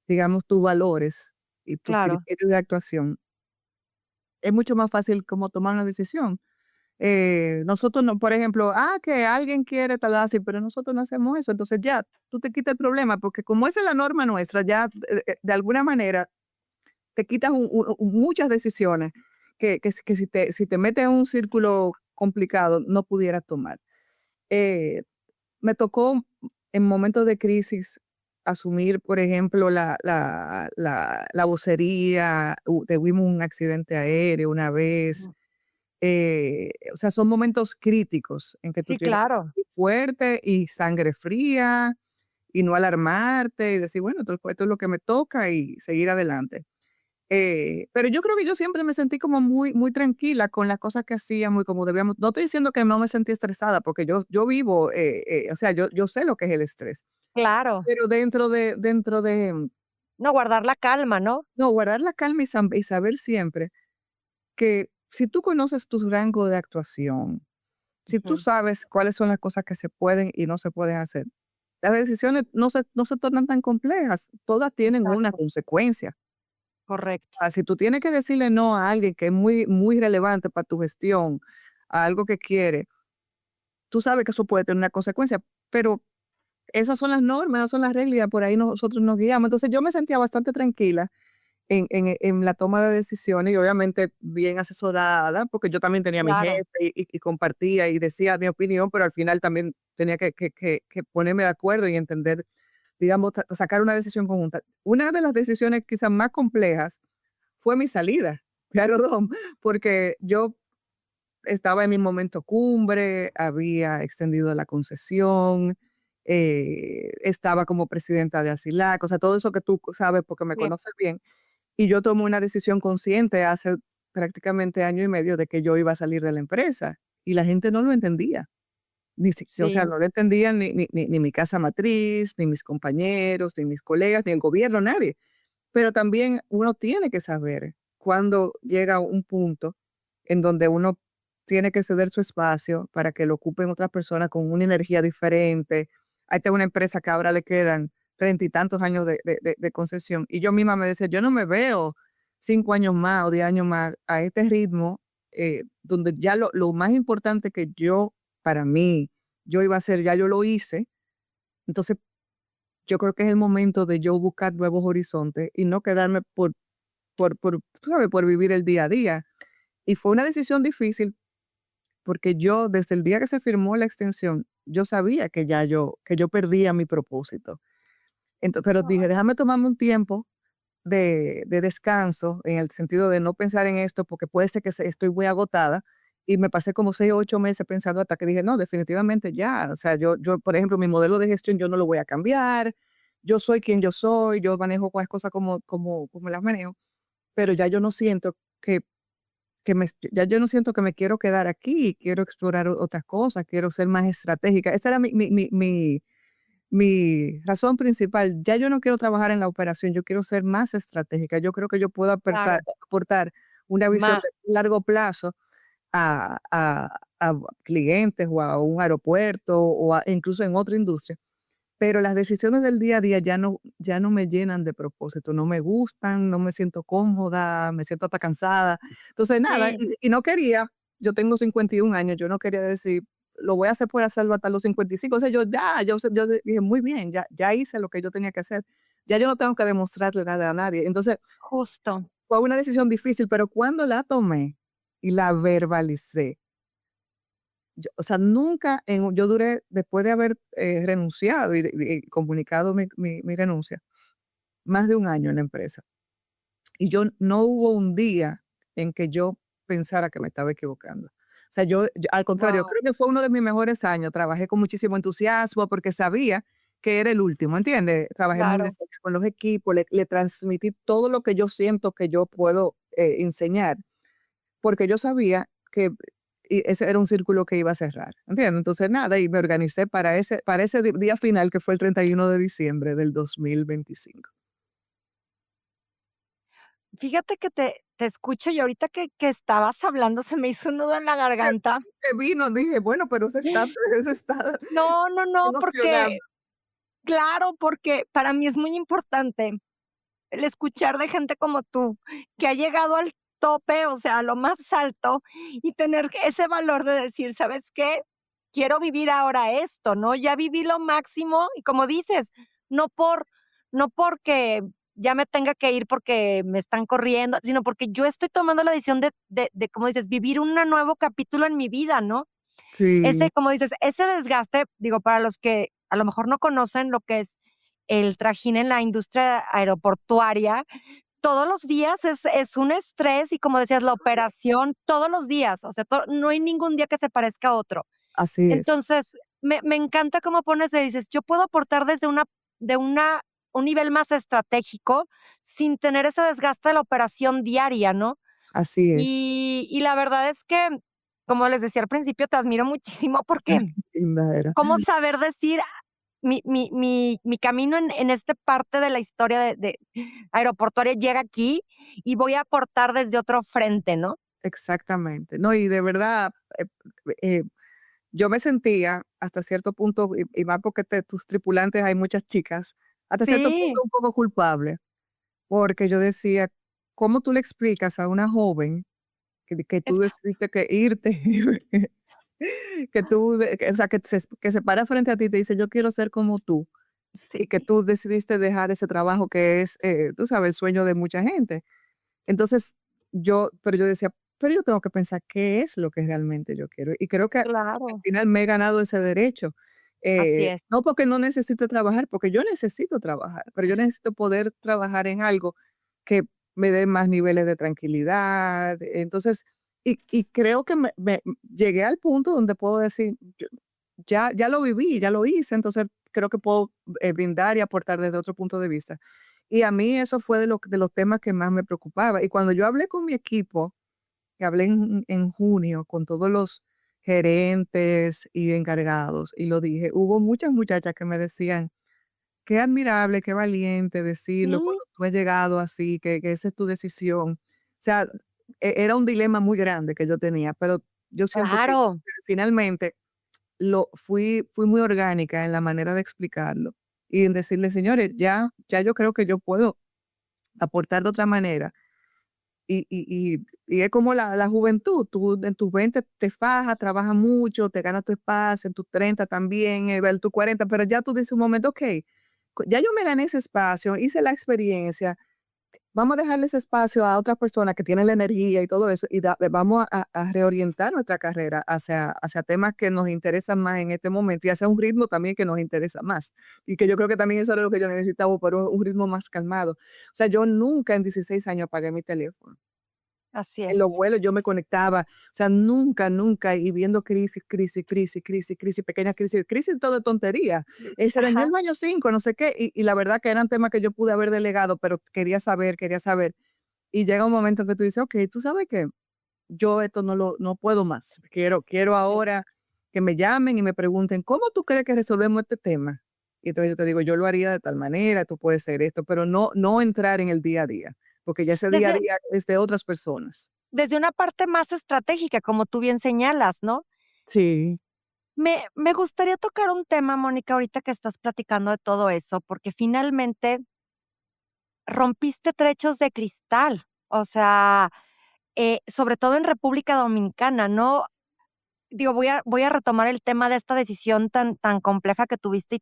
digamos, tus valores y tus Claro, criterios de actuación, es mucho más fácil como tomar una decisión. Nosotros no, por ejemplo, que alguien quiere tal así, pero nosotros no hacemos eso. Entonces ya, tú te quitas el problema, porque como esa es la norma nuestra, ya de alguna manera te quitas muchas decisiones que si te metes en un círculo complicado no pudieras tomar. Eh, Me tocó en momentos de crisis asumir, por ejemplo, la vocería, tuvimos un accidente aéreo una vez, ujú. o sea, son momentos críticos en que tú Sí, tienes que claro. ser fuerte y sangre fría y no alarmarte y decir, bueno, esto es lo que me toca y seguir adelante. Pero yo creo que yo siempre me sentí como muy, muy tranquila con las cosas que hacíamos y como debíamos. No estoy diciendo que no me sentí estresada, porque yo vivo, o sea, yo sé lo que es el estrés, Claro. pero No, guardar la calma, ¿no? no, guardar la calma y saber siempre que si tú conoces tu rango de actuación, si tú Ujú. sabes cuáles son las cosas que se pueden y no se pueden hacer, las decisiones no se tornan tan complejas, todas tienen una Exacto, consecuencia. correcto. Si tú tienes que decirle no a alguien que es muy, muy relevante para tu gestión, a algo que quiere, tú sabes que eso puede tener una consecuencia, pero esas son las normas, esas son las reglas y por ahí nosotros nos guiamos. Entonces yo me sentía bastante tranquila en la toma de decisiones y obviamente bien asesorada, porque yo también tenía mi Claro, jefe y compartía y decía mi opinión, pero al final también tenía que ponerme de acuerdo y entender, digamos, sacar una decisión conjunta. Una de las decisiones quizás más complejas fue mi salida de Aerodom, porque yo estaba en mi momento cumbre, había extendido la concesión, estaba como presidenta de Asilac, o sea, todo eso que tú sabes porque me sí, conoces bien. Y yo tomé una decisión consciente hace prácticamente año y medio de que yo iba a salir de la empresa y la gente no lo entendía. O sea, sí, no lo entendían ni mi casa matriz, ni mis compañeros, ni mis colegas, ni el gobierno, nadie. Pero también uno tiene que saber cuándo llega un punto en donde uno tiene que ceder su espacio para que lo ocupen otras personas con una energía diferente. Ahí está una empresa que ahora le quedan 30 y tantos años de concesión. Y yo misma me decía, yo no me veo 5 años más o 10 años más a este ritmo, donde ya lo más importante que yo, para mí, yo iba a hacer, ya yo lo hice. Entonces, yo creo que es el momento de yo buscar nuevos horizontes y no quedarme tú sabes, por vivir el día a día. Y fue una decisión difícil porque yo, desde el día que se firmó la extensión, yo sabía que yo perdía mi propósito. Pero dije, déjame tomarme un tiempo de descanso en el sentido de no pensar en esto porque puede ser que estoy muy agotada. Y me pasé como 6 o 8 meses pensando hasta que dije, no, definitivamente ya. O sea, por ejemplo, mi modelo de gestión yo no lo voy a cambiar. Yo soy quien yo soy, yo manejo las cosas como las manejo, pero ya yo no siento que, ya yo no siento que me quiero quedar aquí, quiero explorar otras cosas, quiero ser más estratégica. Esa era mi razón principal. Ya yo no quiero trabajar en la operación, yo quiero ser más estratégica. Yo creo que yo puedo claro, aportar una visión más. de largo plazo a clientes o a un aeropuerto incluso en otra industria. Pero las decisiones del día a día ya no me llenan de propósito, no me gustan, no me siento cómoda, me siento hasta cansada. Entonces, nada, Sí, y no quería, yo tengo 51 años, yo no quería decir, lo voy a hacer por hacerlo hasta los 55. O sea, yo dije, muy bien, ya hice lo que yo tenía que hacer. Ya yo no tengo que demostrarle nada a nadie. Entonces, justo. fue una decisión difícil, pero cuando la tomé y la verbalicé, o sea, nunca, yo duré, después de haber renunciado y comunicado mi renuncia, más de un año en la empresa. Y no hubo un día en que yo pensara que me estaba equivocando. O sea, al contrario, Wow, creo que fue uno de mis mejores años. Trabajé con muchísimo entusiasmo porque sabía que era el último, ¿entiendes? Trabajé muy de claro. cerca con los equipos, le transmití todo lo que yo siento que yo puedo enseñar, porque yo sabía que ese era un círculo que iba a cerrar, ¿entiendes? Entonces, nada, y me organicé para ese día final, que fue el 31 de diciembre del 2025. Fíjate que te escucho y ahorita que estabas hablando se me hizo un nudo en la Que garganta. que vino, dije: "Bueno, pero ese está No, no, no, emocionado". porque claro, porque para mí es muy importante el escuchar de gente como tú, que ha llegado al tope, o sea, a lo más alto, y tener ese valor de decir: "¿Sabes qué? Quiero vivir ahora esto", ¿no? Ya viví lo máximo y como dices, no por no porque ya me tenga que ir porque me están corriendo, sino porque yo estoy tomando la decisión de, como dices, vivir un nuevo capítulo en mi vida, ¿no? Sí, Ese, como dices, ese desgaste, digo, para los que a lo mejor no conocen lo que es el trajín en la industria aeroportuaria, todos los días es un estrés y, como decías, la operación todos los días, o sea, no hay ningún día que se parezca a otro. así es, Entonces, me encanta cómo pones y dices: "Yo puedo aportar desde de un nivel más estratégico, sin tener ese desgaste de la operación diaria", ¿no? así es. Y la verdad es que, como les decía al principio, te admiro muchísimo porque Qué linda era. cómo saber decir: Mi camino en esta parte de la historia de aeroportuaria llega aquí y voy a aportar desde otro frente", ¿no? Exactamente. No, y de verdad, eh, yo me sentía hasta cierto punto, y más porque tus tripulantes hay muchas chicas, hasta cierto punto Sí, un poco culpable, porque yo decía: "¿Cómo tú le explicas a una joven que tú eso, decidiste que irte?" Que tú, o sea, que se para frente a ti y te dice: "Yo quiero ser como tú", y que Sí, tú decidiste dejar ese trabajo que es, tú sabes, el sueño de mucha gente. Entonces, pero yo decía, pero yo tengo que pensar qué es lo que realmente yo quiero. Y creo que al claro, final me he ganado ese derecho. así es. No porque no necesite trabajar, porque yo necesito trabajar, pero yo necesito poder trabajar en algo que me dé más niveles de tranquilidad. Entonces, y creo que llegué al punto donde puedo decir, ya lo viví, ya lo hice, entonces creo que puedo brindar y aportar desde otro punto de vista. Y a mí eso fue de los temas que más me preocupaba. Y cuando yo hablé con mi equipo, que hablé en junio con todos los gerentes y encargados, y lo dije, hubo muchas muchachas que me decían, qué admirable, qué valiente decirlo Sí, cuando tú has llegado así, que esa es tu decisión. O sea, era un dilema muy grande que yo tenía, pero yo siento que claro. finalmente fui muy orgánica en la manera de explicarlo y en decirle: "Señores, ya yo creo que yo puedo aportar de otra manera". Y es como la juventud, tú en tus 20 te fajas, trabajas mucho, te ganas tu espacio, en tus 30 también, en tus 40, pero ya tú dices un momento: "Okey, ya yo me gané ese espacio, hice la experiencia, vamos a dejarle ese espacio a otras personas que tienen la energía y todo eso, y vamos a reorientar nuestra carrera hacia temas que nos interesan más en este momento y hacia un ritmo también que nos interesa más. Y que yo creo que también eso era lo que yo necesitaba, pero un ritmo más calmado. O sea, yo nunca en 16 años apagué mi teléfono. Así En los es. vuelos yo me conectaba, o sea, nunca, nunca, y viendo crisis, crisis, crisis, crisis, crisis, pequeñas crisis, crisis todo de tontería. Se dañó el Ajá. baño 5 no sé qué, y la verdad que eran temas que yo pude haber delegado, pero quería saber, quería saber. Y llega un momento que tú dices: "Okey, ¿tú sabes qué? Yo esto no puedo más. Quiero Sí. ahora que me llamen y me pregunten: "¿Cómo tú crees que resolvemos este tema?". Y entonces yo te digo: "Yo lo haría de tal manera, tú puedes hacer esto", pero no entrar en el día a día, porque ya ese día a Desde día es de otras personas. desde una parte más estratégica, como tú bien señalas, ¿no? Sí, Me gustaría tocar un tema, Mónica, ahorita que estás platicando de todo eso, porque finalmente rompiste trechos de cristal, o sea, sobre todo en República Dominicana, ¿no? Digo, voy a retomar el tema de esta decisión tan compleja que tuviste y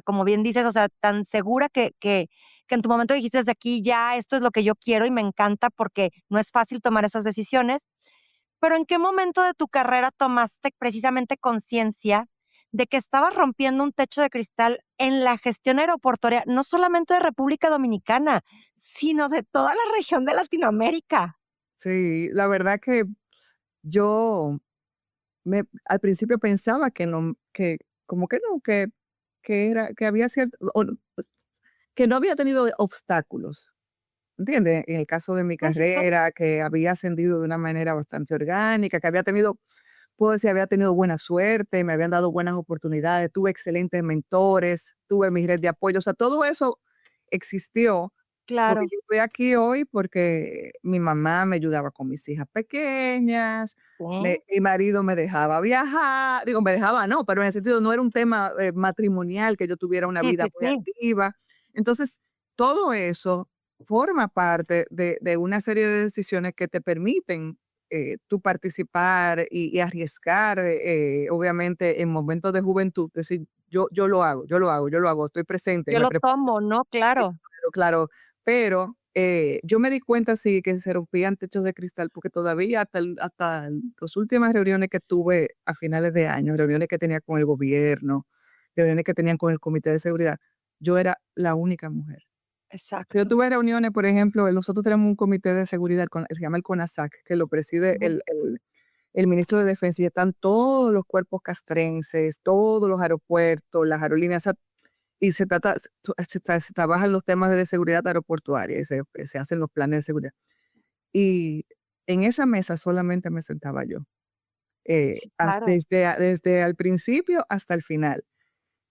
como bien dices, o sea, tan segura que en tu momento dijiste: "Desde aquí ya, esto es lo que yo quiero", y me encanta porque no es fácil tomar esas decisiones. Pero, ¿en qué momento de tu carrera tomaste precisamente conciencia de que estabas rompiendo un techo de cristal en la gestión aeroportuaria, no solamente de República Dominicana, sino de toda la región de Latinoamérica? sí, la verdad que yo al principio pensaba que no, que como que no, que había cierto que no había tenido obstáculos, ¿entiendes? En el caso de mi Sí, sí, sí. carrera, que había ascendido de una manera bastante orgánica, que había tenido, puedo decir, había tenido buena suerte, me habían dado buenas oportunidades, tuve excelentes mentores, tuve mi red de apoyo, o sea, todo eso existió porque Claro. yo estoy aquí hoy porque mi mamá me ayudaba con mis hijas pequeñas, Sí, mi marido me dejaba viajar, digo, me dejaba no, pero en el sentido no era un tema matrimonial que yo tuviera una sí, vida sí, muy sí. activa. Entonces, todo eso forma parte de una serie de decisiones que te permiten tú participar y arriesgar, obviamente, en momentos de juventud, decir, yo lo hago, yo lo hago, yo lo hago, estoy presente, Yo me lo preparo, tomo, ¿no? Claro. claro, pero yo me di cuenta, sí, que se rompían techos de cristal, porque todavía hasta las últimas reuniones que tuve a finales de año, reuniones que tenía con el gobierno, reuniones que tenían con el comité de seguridad, yo era la única mujer. Yo Exacto. tuve reuniones, por ejemplo, nosotros tenemos un comité de seguridad, se llama el CONASAC, que lo preside Ujú. el ministro de Defensa, y están todos los cuerpos castrenses, todos los aeropuertos, las aerolíneas, o sea, y se trabajan los temas de seguridad aeroportuaria, y se hacen los planes de seguridad. Y en esa mesa solamente me sentaba yo, Sí, claro. desde al principio hasta el final.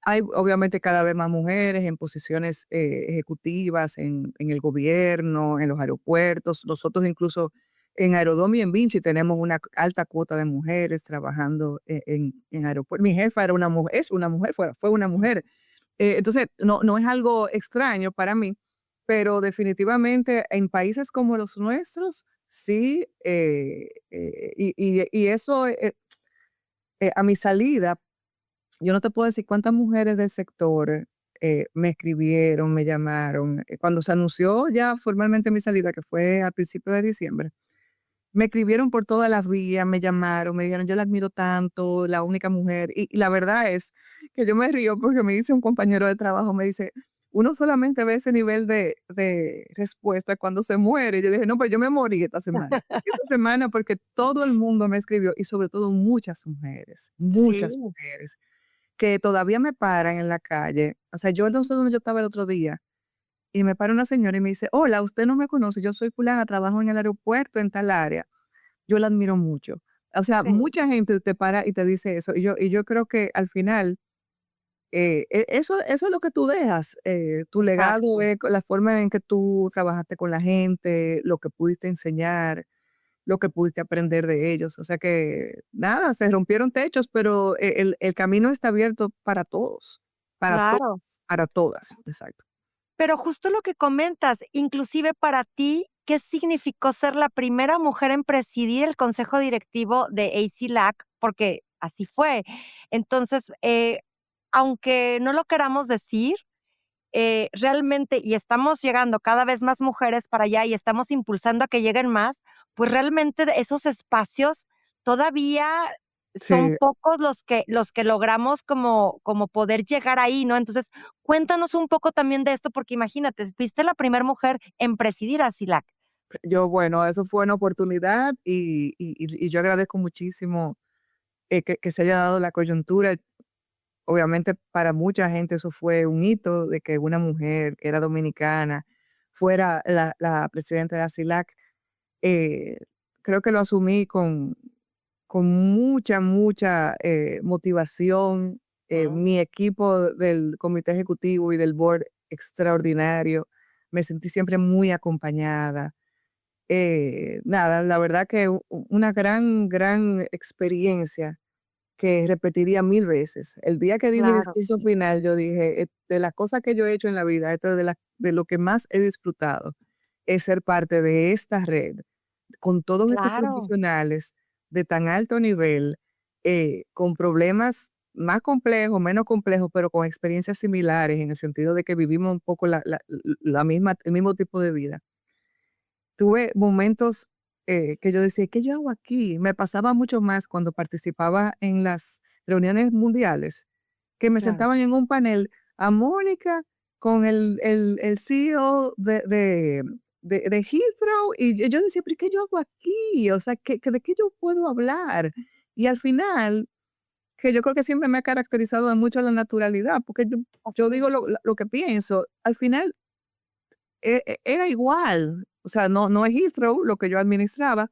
Hay obviamente cada vez más mujeres en posiciones ejecutivas en el gobierno, en los aeropuertos. Nosotros incluso en Aerodom y en Vinci tenemos una alta cuota de mujeres trabajando en aeropuertos. Mi jefa era una mujer, es una mujer, fue una mujer. Entonces, no es algo extraño para mí, pero definitivamente en países como los nuestros, sí, y eso, a mi salida, yo no te puedo decir cuántas mujeres del sector, me escribieron, me llamaron. Cuando se anunció ya formalmente mi salida, que fue a principios de diciembre, me escribieron por todas las vías, me llamaron, me dijeron: "Yo la admiro tanto, la única mujer". Y la verdad es que yo me río porque me dice un compañero de trabajo, me dice: "Uno solamente ve ese nivel de respuesta cuando se muere". Y yo dije: "No, pues yo me morí esta semana". Esta semana porque todo el mundo me escribió y sobre todo muchas Sí, mujeres que todavía me paran en la calle. O sea, yo no sé dónde yo estaba el otro día y me para una señora y me dice: "Hola, usted no me conoce, yo soy fulana, trabajo en el aeropuerto en tal área". Yo la admiro mucho. O sea, sí, mucha gente te para y te dice eso, y yo creo que al final, eso es lo que tú dejas, tu legado exacto. es la forma en que tú trabajaste con la gente, lo que pudiste enseñar, lo que pudiste aprender de ellos. O sea que, nada, se rompieron techos, pero el camino está abierto para todos, Claro. para todas, exacto. Pero justo lo que comentas, inclusive para ti, ¿qué significó ser la primera mujer en presidir el consejo directivo de ACLAC? Porque así fue. Entonces, aunque no lo queramos decir, realmente, y estamos llegando cada vez más mujeres para allá y estamos impulsando a que lleguen más, pues realmente esos espacios todavía son Sí. pocos los que logramos como poder llegar ahí, ¿no? Entonces, cuéntanos un poco también de esto, porque imagínate, fuiste la primera mujer en presidir a SILAC. Bueno, eso fue una oportunidad y yo agradezco muchísimo que se haya dado la coyuntura. Obviamente para mucha gente eso fue un hito de que una mujer que era dominicana fuera la presidenta de ASILAC. Eh, Creo que lo asumí con mucha motivación. Mm. Mi equipo del comité ejecutivo y del board extraordinario. Me sentí siempre muy acompañada. Nada, la verdad que una gran experiencia que repetiría 1000 veces. El día que di mi Claro, discurso final, yo dije: de las cosas que yo he hecho en la vida, esto es de lo que más he disfrutado, es ser parte de esta red, con todos estos claro, profesionales de tan alto nivel, con problemas más complejos, menos complejos, pero con experiencias similares, en el sentido de que vivimos un poco la misma el mismo tipo de vida. Tuve momentos, que yo decía: "¿Qué yo hago aquí?". Me pasaba mucho más cuando participaba en las reuniones mundiales, que me claro. sentaban en un panel a Mónica con el CEO de Heathrow, y yo decía: "¿Pero qué yo hago aquí? O sea, ¿de qué yo puedo hablar?". Y al final, que yo creo que siempre me ha caracterizado de mucho la naturalidad, porque yo Así es. digo lo que pienso. Al final era igual, o sea, no es Heathrow lo que yo administraba,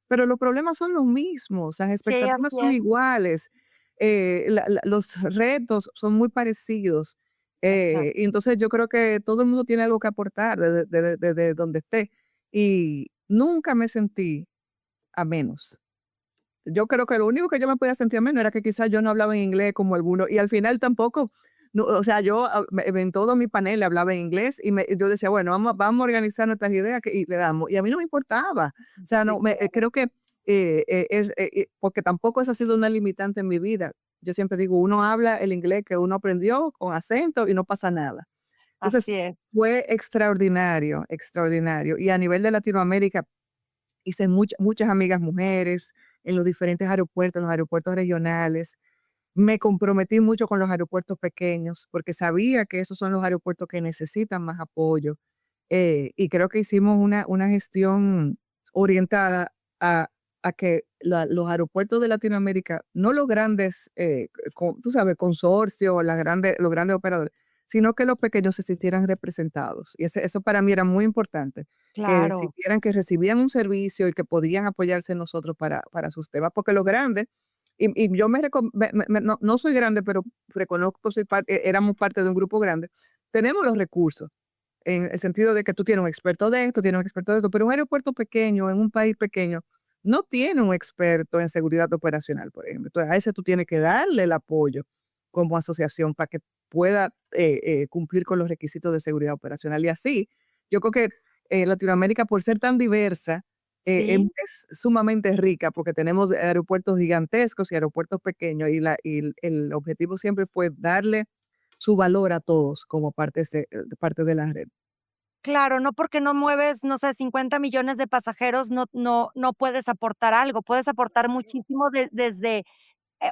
pero los problemas son los mismos, las Sí, expectativas así son es. iguales, los retos son muy parecidos. Exacto. Y entonces yo creo que todo el mundo tiene algo que aportar desde donde esté, y nunca me sentí a menos. Yo creo que lo único que yo me podía sentir a menos era que quizás yo no hablaba en inglés como algunos, y al final tampoco, no, o sea, yo en todo mi panel hablaba en inglés, y yo decía: "Bueno, vamos a organizar nuestras ideas y le damos", y a mí no me importaba. O sea, Sí, no, claro. creo que porque tampoco esa ha sido una limitante en mi vida. Yo siempre digo, uno habla el inglés que uno aprendió con acento y no pasa nada. Entonces, Así es. fue extraordinario, extraordinario. Y a nivel de Latinoamérica, hice muchas amigas mujeres en los diferentes aeropuertos, en los aeropuertos regionales. Me comprometí mucho con los aeropuertos pequeños porque sabía que esos son los aeropuertos que necesitan más apoyo. Y creo que hicimos una gestión orientada a, a que los aeropuertos de Latinoamérica, no los grandes, tú sabes, consorcios, los grandes operadores, sino que los pequeños se sintieran representados. Y eso para mí era muy importante, que Claro. sintieran que recibían un servicio y que podían apoyarse en nosotros para sus temas, porque los grandes, y yo no soy grande, pero reconozco, éramos parte de un grupo grande, tenemos los recursos, en el sentido de que tú tienes un experto de esto, tienes un experto de esto, pero un aeropuerto pequeño, en un país pequeño, no tiene un experto en seguridad operacional, por ejemplo. Entonces, a ese tú tienes que darle el apoyo como asociación para que pueda cumplir con los requisitos de seguridad operacional. Y así, yo creo que Latinoamérica, por ser tan diversa, Sí, es sumamente rica porque tenemos aeropuertos gigantescos y aeropuertos pequeños, y el objetivo siempre fue darle su valor a todos como parte de la red. Claro, no porque no mueves, no sé, 50 millones de pasajeros, no puedes aportar algo, puedes aportar muchísimo desde,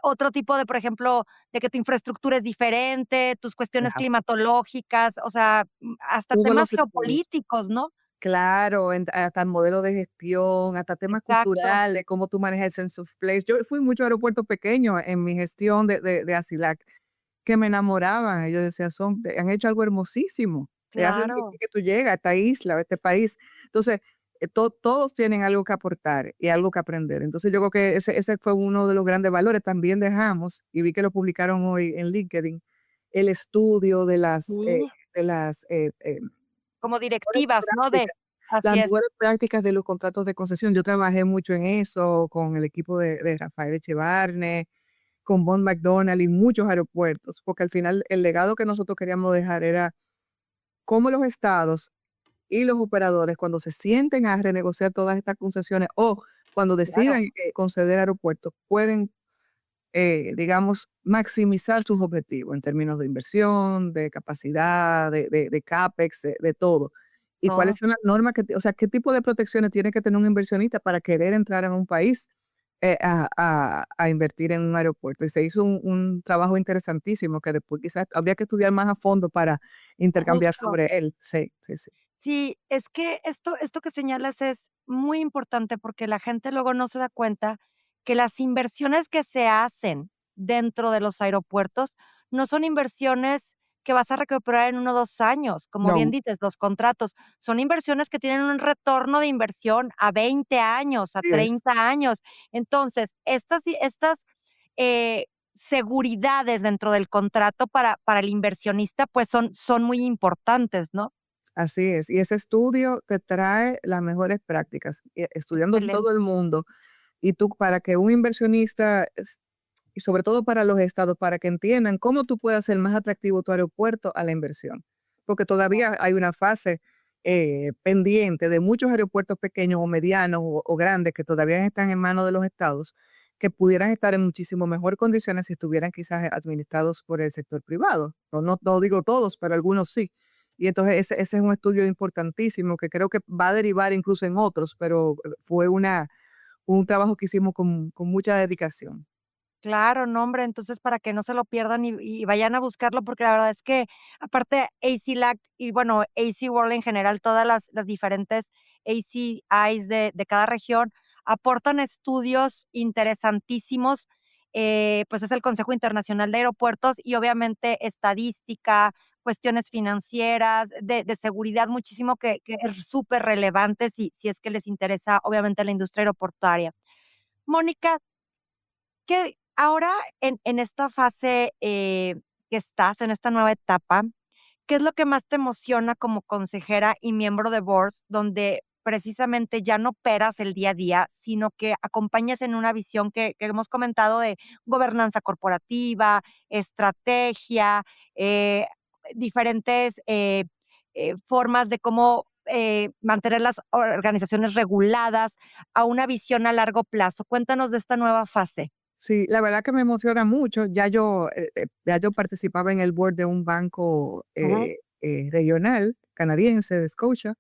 otro tipo de, por ejemplo, de que tu infraestructura es diferente, tus cuestiones Claro. climatológicas, o sea, hasta Todos los temas sectores. geopolíticos, ¿no? Claro, hasta el modelo de gestión, hasta temas Exacto. culturales, cómo tú manejas el sense of place. Yo fui mucho a aeropuertos pequeños en mi gestión de Asilac, que me enamoraban. Yo decía, han hecho algo hermosísimo. Te hacen Claro. sentir que tú llegas a esta isla, a este país. Entonces, todos tienen algo que aportar y algo que aprender. Entonces, yo creo que ese fue uno de los grandes valores. También dejamos, y vi que lo publicaron hoy en LinkedIn, el estudio Sí, de las como mejores directivas, ¿no? De prácticas, las así es. mejores prácticas de los contratos de concesión. Yo trabajé mucho en eso con el equipo de Rafael Echevarne, con Bond McDonald y muchos aeropuertos, porque al final el legado que nosotros queríamos dejar era cómo los estados y los operadores, cuando se sienten a renegociar todas estas concesiones o cuando Claro. decidan conceder aeropuertos, pueden, digamos, maximizar sus objetivos en términos de inversión, de capacidad, de CAPEX, de todo. ¿Y cuáles Todo. son las normas o sea, qué tipo de protecciones tiene que tener un inversionista para querer entrar en un país a invertir en un aeropuerto? Y se hizo un trabajo interesantísimo que después quizás habría que estudiar más a fondo para intercambiar Justo. sobre él. Sí, sí, sí. Sí, es que esto que señalas es muy importante porque la gente luego no se da cuenta que las inversiones que se hacen dentro de los aeropuertos no son inversiones que vas a recuperar en 1 o 2 años, como bien No, dices, los contratos, son inversiones que tienen un retorno de inversión a 20 años, a sí es. 30 años. Entonces, estas, seguridades dentro del contrato para el inversionista, pues son muy importantes, ¿no? Así es. Y ese estudio te trae las mejores prácticas, estudiando en todo Excelente. el mundo. Y tú, para que un inversionista, y sobre todo para los estados, para que entiendan cómo tú puedes hacer más atractivo tu aeropuerto a la inversión. Porque todavía hay una fase pendiente de muchos aeropuertos pequeños o medianos o grandes que todavía están en manos de los estados, que pudieran estar en muchísimo mejor condiciones si estuvieran quizás administrados por el sector privado. No digo todos, pero algunos sí. Y entonces ese es un estudio importantísimo que creo que va a derivar incluso en otros, pero fue un trabajo que hicimos con mucha dedicación. Claro, no, hombre, entonces para que no se lo pierdan y vayan a buscarlo, porque la verdad es que aparte ACLAC y bueno, AC World en general, todas las diferentes ACIs de cada región aportan estudios interesantísimos, pues es el Consejo Internacional de Aeropuertos y obviamente estadística, cuestiones financieras, de seguridad muchísimo que es súper relevante si es que les interesa obviamente la industria aeroportuaria. Mónica, que ahora en esta fase, que estás, en esta nueva etapa, ¿qué es lo que más te emociona como consejera y miembro de boards, donde precisamente ya no operas el día a día, sino que acompañas en una visión que hemos comentado de gobernanza corporativa, estrategia, diferentes, formas de cómo, mantener las organizaciones reguladas a una visión a largo plazo? Cuéntanos de esta nueva fase. Sí, la verdad que me emociona mucho. Ya yo participaba en el board de un banco Ujú. regional canadiense de Scotia,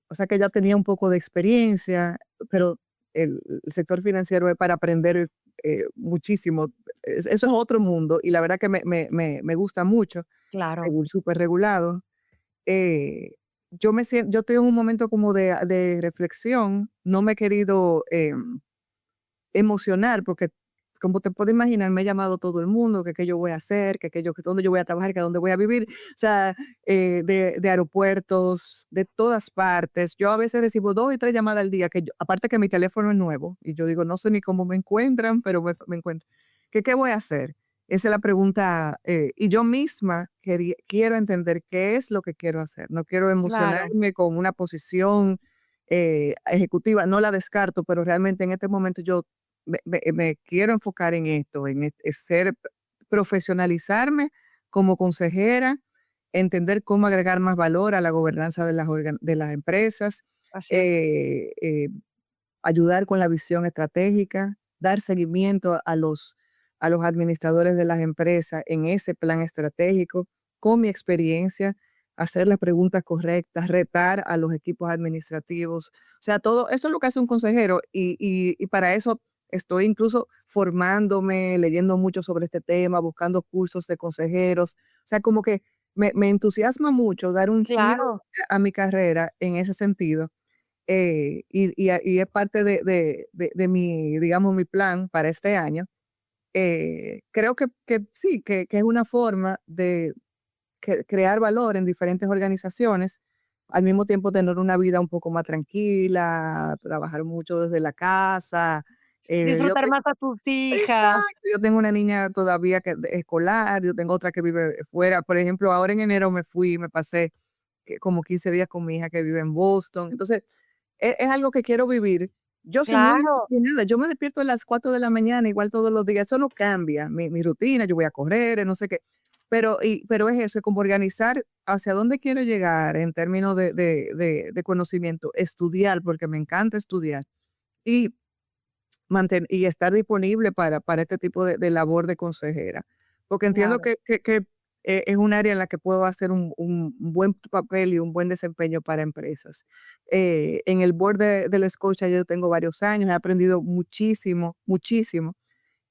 o sea que ya tenía un poco de experiencia, pero el sector financiero es para aprender muchísimo. Eso es otro mundo y la verdad que me gusta mucho, Claro. súper regulado. Eh, yo estoy en un momento como de reflexión, no me he querido emocionar, porque como te puedes imaginar, me ha llamado todo el mundo, que qué yo voy a hacer, que dónde yo voy a trabajar, que dónde voy a vivir, o sea, de aeropuertos, de todas partes. Yo a veces recibo 2 y 3 llamadas al día, aparte que mi teléfono es nuevo, y yo digo, no sé ni cómo me encuentran, pero me encuentran. ¿Qué voy a hacer? Esa es la pregunta, y yo misma quiero entender qué es lo que quiero hacer. No quiero Claro, emocionarme con una posición ejecutiva, no la descarto, pero realmente en este momento yo me quiero enfocar en esto, profesionalizarme como consejera, entender cómo agregar más valor a la gobernanza de las empresas, así es. eh, ayudar con la visión estratégica, dar seguimiento a los administradores de las empresas en ese plan estratégico, con mi experiencia, hacer las preguntas correctas, retar a los equipos administrativos. O sea, todo eso es lo que hace un consejero y para eso estoy incluso formándome, leyendo mucho sobre este tema, buscando cursos de consejeros. O sea, como que me entusiasma mucho dar un giro Claro. a mi carrera en ese sentido, y es parte de mi, digamos, mi plan para este año. Creo que sí, que es una forma de crear valor en diferentes organizaciones, al mismo tiempo tener una vida un poco más tranquila, trabajar mucho desde la casa. Yo Disfrutar te más a tus hijas. Exacto, yo tengo una niña todavía escolar, yo tengo otra que vive fuera. Por ejemplo, ahora en enero me fui, me pasé como 15 días con mi hija que vive en Boston. Entonces, es algo que quiero vivir. Yo soy muy Claro. disciplinada, yo me despierto a las 4 de la mañana, igual todos los días, eso no cambia, mi rutina, yo voy a correr, no sé qué, pero es eso, es como organizar hacia dónde quiero llegar en términos de conocimiento, estudiar, porque me encanta estudiar, y y estar disponible para este tipo de labor de consejera, porque entiendo Claro. que es un área en la que puedo hacer un buen papel y un buen desempeño para empresas. En el board del Scotia yo tengo varios años, he aprendido muchísimo, muchísimo,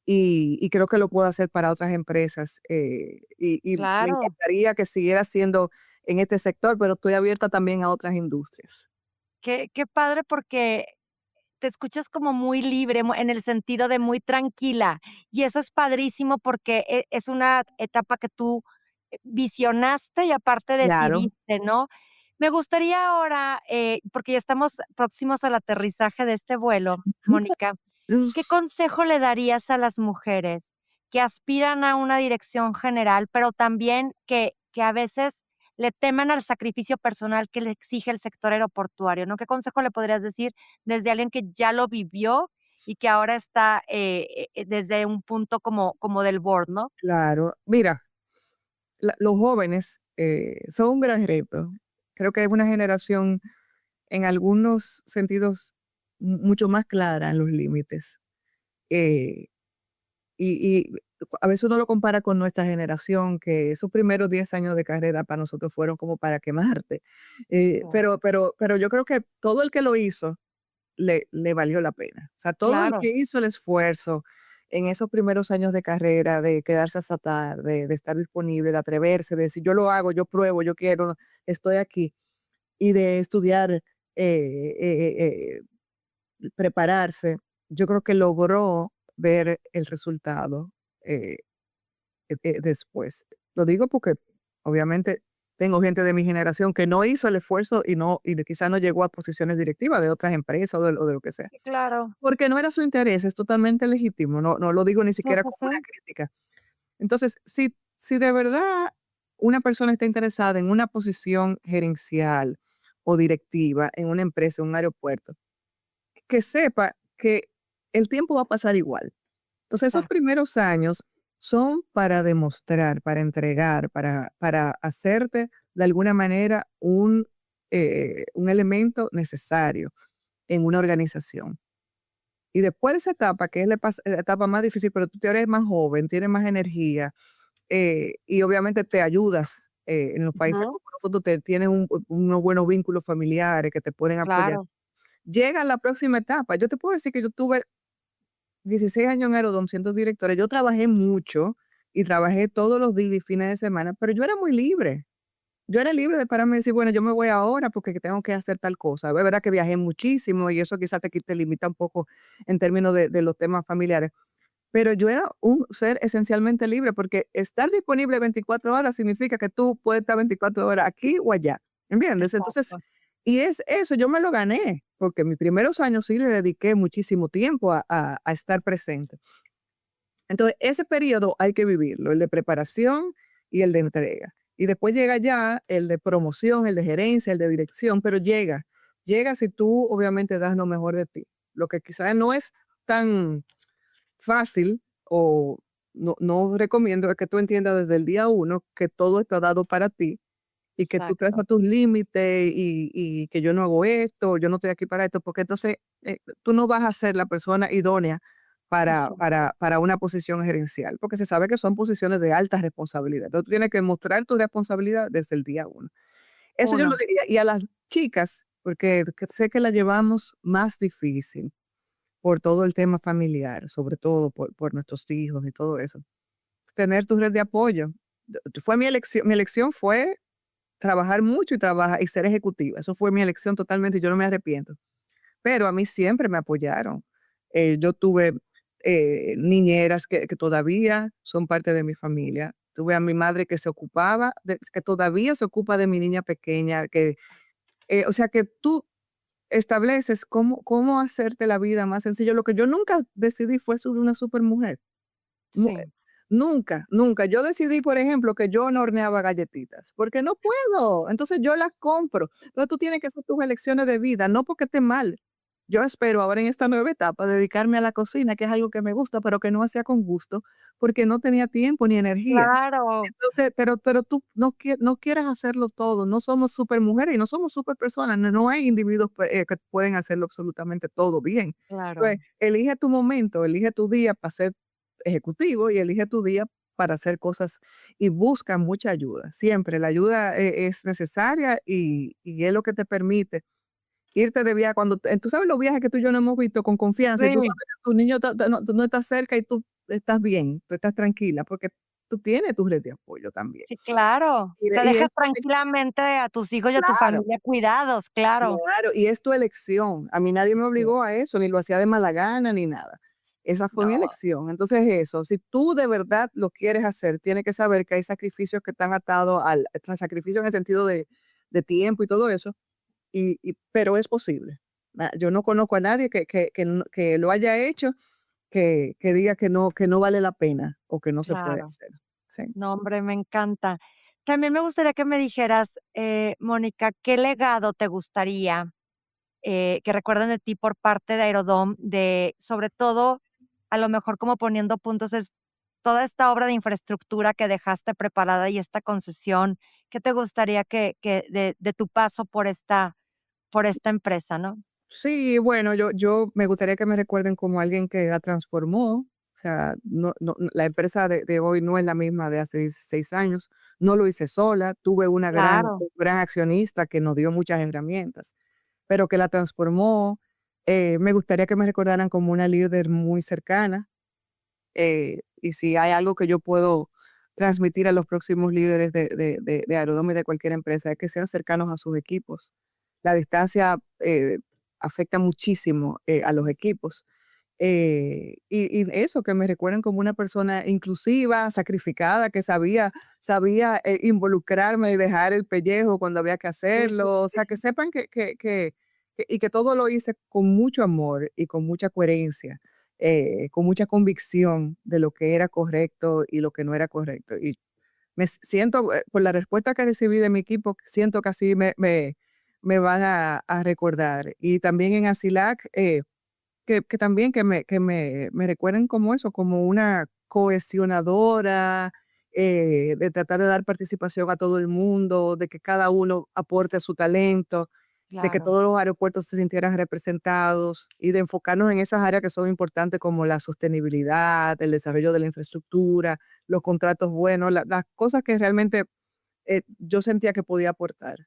y creo que lo puedo hacer para otras empresas, y me Claro. encantaría que siguiera siendo en este sector, pero estoy abierta también a otras industrias. Qué padre porque te escuchas como muy libre, en el sentido de muy tranquila, y eso es padrísimo porque es una etapa que tú visionaste y aparte Claro. decidiste, ¿no? Me gustaría ahora, porque ya estamos próximos al aterrizaje de este vuelo, Mónica, ¿qué consejo le darías a las mujeres que aspiran a una dirección general, pero también que a veces le temen al sacrificio personal que le exige el sector aeroportuario, ¿no? ¿Qué consejo le podrías decir desde alguien que ya lo vivió y que ahora está, desde un punto como del board, ¿no? Claro, mira, los jóvenes son un gran reto. Creo que es una generación en algunos sentidos mucho más clara en los límites. eh, y a veces uno lo compara con nuestra generación, que esos primeros 10 años de carrera para nosotros fueron como para quemarte. Claro. Pero yo creo que todo el que lo hizo le valió la pena. O sea, todo el Claro. que hizo el esfuerzo en esos primeros años de carrera, de quedarse hasta tarde, de estar disponible, de atreverse, de decir: "Yo lo hago, yo pruebo, yo quiero, estoy aquí", y de estudiar, prepararse, yo creo que logró ver el resultado, eh, después. Lo digo porque, obviamente, tengo gente de mi generación que no hizo el esfuerzo y quizás no llegó a posiciones directivas de otras empresas o de lo que sea. Sí, claro. Porque no era su interés, es totalmente legítimo, no lo digo ni Sí, siquiera sí, como una sí. crítica. Entonces, si de verdad una persona está interesada en una posición gerencial o directiva en una empresa, en un aeropuerto, que sepa que el tiempo va a pasar igual. Entonces, esos Exacto. primeros años son para demostrar, para entregar, para hacerte de alguna manera un elemento necesario en una organización. Y después de esa etapa, que es la etapa más difícil, pero tú eres más joven, tienes más energía, y obviamente te ayudas. En los países Ujú. como nosotros tienes unos buenos vínculos familiares que te pueden apoyar. Claro. Llega la próxima etapa. Yo te puedo decir que yo tuve 16 años en Aerodom siendo directora. Yo trabajé mucho y trabajé todos los días y fines de semana, pero yo era muy libre. Yo era libre de pararme y decir, bueno, yo me voy ahora porque tengo que hacer tal cosa. Es verdad que viajé muchísimo y eso quizás te limita un poco en términos de los temas familiares, pero yo era un ser esencialmente libre porque estar disponible 24 horas significa que tú puedes estar 24 horas aquí o allá, ¿entiendes? Entonces, Exacto. y es eso, yo me lo gané, porque mis primeros años sí le dediqué muchísimo tiempo a estar presente. Entonces, ese periodo hay que vivirlo, el de preparación y el de entrega. Y después llega ya el de promoción, el de gerencia, el de dirección, pero llega si tú obviamente das lo mejor de ti. Lo que quizás no es tan fácil o no recomiendo es que tú entiendas desde el día uno que todo está dado para ti y que tú Exacto. trazas tus límites y que yo no hago esto, yo no estoy aquí para esto, porque entonces tú no vas a ser la persona idónea para una posición gerencial, porque se sabe que son posiciones de alta responsabilidad. Entonces, tú tienes que mostrar tu responsabilidad desde el día uno. Eso yo lo Uno. diría. Y a las chicas, porque sé que la llevamos más difícil por todo el tema familiar, sobre todo por nuestros hijos y todo eso. Tener tu red de apoyo. Fue mi elección fue trabajar mucho y ser ejecutiva. Eso fue mi elección totalmente y yo no me arrepiento. Pero a mí siempre me apoyaron. Yo tuve niñeras que todavía son parte de mi familia. Tuve a mi madre que se ocupaba, que todavía se ocupa de mi niña pequeña, o sea que tú estableces cómo hacerte la vida más sencillo. Lo que yo nunca decidí fue ser una supermujer. Mu Sí, Nunca, nunca. Yo decidí, por ejemplo, que yo no horneaba galletitas, porque no puedo. Entonces yo las compro. Entonces tú tienes que hacer tus elecciones de vida, no porque esté mal. Yo espero ahora en esta nueva etapa dedicarme a la cocina, que es algo que me gusta, pero que no hacía con gusto, porque no tenía tiempo ni energía. claro, Entonces, pero tú no quieras hacerlo todo. No somos supermujeres y no somos superpersonas. No hay individuos que pueden hacerlo absolutamente todo bien. claro, Entonces, elige tu momento, elige tu día para ser ejecutivo y elige tu día para hacer cosas y busca mucha ayuda. Siempre la ayuda es necesaria y es lo que te permite irte de viaje. Cuando tú sabes los viajes que tú y yo no hemos visto con confianza y tú sí, sabes que tu niño tú no estás cerca y tú estás bien, tú estás tranquila porque tú tienes tu red de apoyo también. sí, claro. O sea, Y es dejas tranquilamente a tus hijos y a tu claro. familia cuidados, claro. Claro, y es tu elección. A mí nadie me Sí, obligó a eso, ni lo hacía de mala gana, ni nada. Esa fue mi no, elección. Entonces, eso, si tú de verdad lo quieres hacer, tienes que saber que hay sacrificios que están atados sacrificio en el sentido de tiempo y todo eso, pero es posible. Yo no conozco a nadie que lo haya hecho, que diga que no vale la pena o que no se puede claro. hacer. Sí. No, hombre, me encanta. También me gustaría que me dijeras, Mónica, ¿qué legado te gustaría, que recuerden de ti por parte de Aerodom? De, sobre todo, a lo mejor como poniendo puntos, es toda esta obra de infraestructura que dejaste preparada y esta concesión, ¿qué te gustaría que de tu paso por esta empresa, no? Sí, bueno, yo me gustaría que me recuerden como alguien que la transformó. O sea, la empresa de hoy no es la misma de hace 16 años. No lo hice sola, tuve Claro, un gran accionista que nos dio muchas herramientas, pero que la transformó. Me gustaría que me recordaran como una líder muy cercana. Y si hay algo que yo puedo transmitir a los próximos líderes de Aerodom y de cualquier empresa, es que sean cercanos a sus equipos. La distancia afecta muchísimo a los equipos. Y eso, que me recuerden como una persona inclusiva, sacrificada, que sabía involucrarme y dejar el pellejo cuando había que sí, sí, hacerlo. O sea, que sepan y que todo lo hice con mucho amor y con mucha coherencia, con mucha convicción de lo que era correcto y lo que no era correcto. Y siento, por la respuesta que recibí de mi equipo, siento que así me van a recordar. Y también en Asilac, que también me recuerden como eso, como una cohesionadora, de tratar de dar participación a todo el mundo, de que cada uno aporte su talento, de que claro, todos los aeropuertos se sintieran representados y de enfocarnos en esas áreas que son importantes como la sostenibilidad, el desarrollo de la infraestructura, los contratos buenos, las cosas que realmente yo sentía que podía aportar.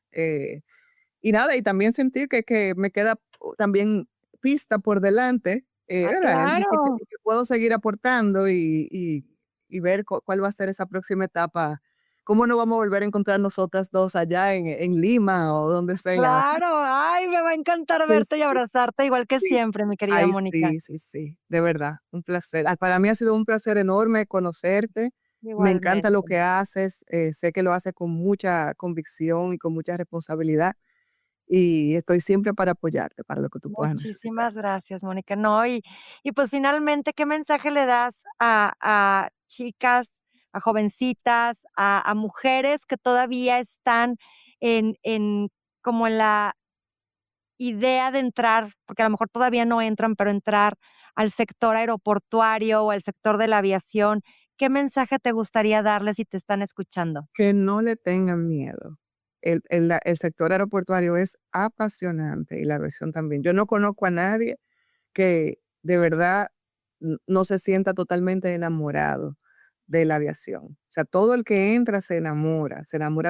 Y nada, y también sentir que me queda también pista por delante, ah, ¿verdad? Entonces, claro. que puedo seguir aportando y ver cuál va a ser esa próxima etapa. ¿Cómo no vamos a volver a encontrar nosotras 2 allá en Lima o donde sea? Claro, ay, me va a encantar Pues verte y sí, abrazarte igual que sí. siempre, mi querida Ay, Mónica. sí, sí, sí, de verdad, un placer. Para mí ha sido un placer enorme conocerte. Me encanta lo Igualmente. que haces, sé que lo haces con mucha convicción y con mucha responsabilidad. Y estoy siempre para apoyarte, para lo que tú puedas necesitar. Muchísimas gracias, Mónica. No, y pues finalmente, ¿qué mensaje le das a chicas, a jovencitas, a mujeres que todavía están en como en la idea de entrar, porque a lo mejor todavía no entran, pero entrar al sector aeroportuario o al sector de la aviación? ¿Qué mensaje te gustaría darles si te están escuchando? Que no le tengan miedo. El sector aeroportuario es apasionante y la aviación también. Yo no conozco a nadie que de verdad no se sienta totalmente enamorado de la aviación. O sea, todo el que entra se enamora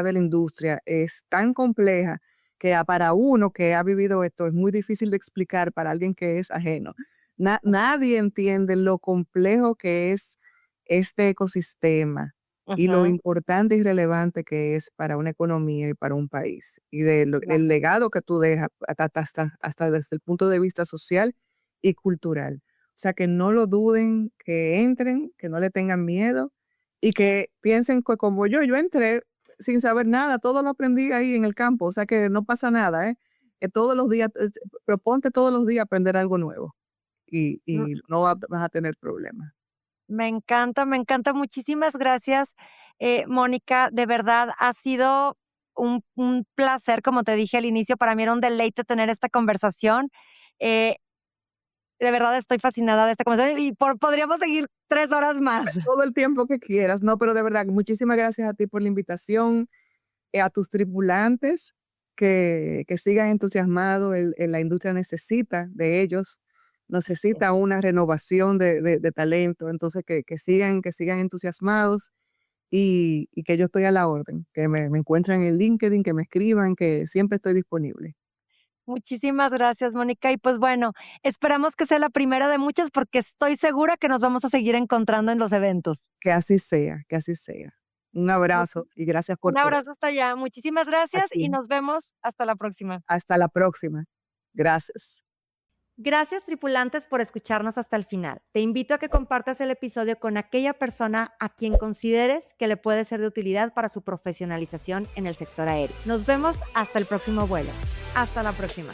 de la industria. Es tan compleja que para uno que ha vivido esto es muy difícil de explicar para alguien que es ajeno. Nadie entiende lo complejo que es este ecosistema y lo Ujú, importante y relevante que es para una economía y para un país. Y claro. el legado que tú dejas hasta desde el punto de vista social y cultural. O sea, que no lo duden, que entren, que no le tengan miedo y que piensen que como yo entré sin saber nada, todo lo aprendí ahí en el campo, o sea que no pasa nada, ¿eh? Que todos los días, proponte todos los días aprender algo nuevo Mm, y no vas a tener problemas. Me encanta, me encanta. Muchísimas gracias, Mónica. De verdad, ha sido un placer, como te dije al inicio, para mí era un deleite tener esta conversación. Eh, de verdad estoy fascinada de esta conversación y podríamos seguir 3 horas más. Todo el tiempo que quieras, no, pero de verdad, muchísimas gracias a ti por la invitación, a tus tripulantes que sigan entusiasmados, la industria necesita de ellos, Sí. necesita una renovación de talento, entonces que sigan entusiasmados y que yo estoy a la orden, que me encuentren en LinkedIn, que me escriban, que siempre estoy disponible. Muchísimas gracias, Mónica. Y pues bueno, esperamos que sea la primera de muchas porque estoy segura que nos vamos a seguir encontrando en los eventos. Que así sea, que así sea. Un Muchi abrazo y gracias por Un todo. abrazo hasta allá. Muchísimas A gracias y ti. nos vemos hasta la próxima. Hasta la próxima. Gracias. Gracias, tripulantes, por escucharnos hasta el final. Te invito a que compartas el episodio con aquella persona a quien consideres que le puede ser de utilidad para su profesionalización en el sector aéreo. Nos vemos hasta el próximo vuelo. Hasta la próxima.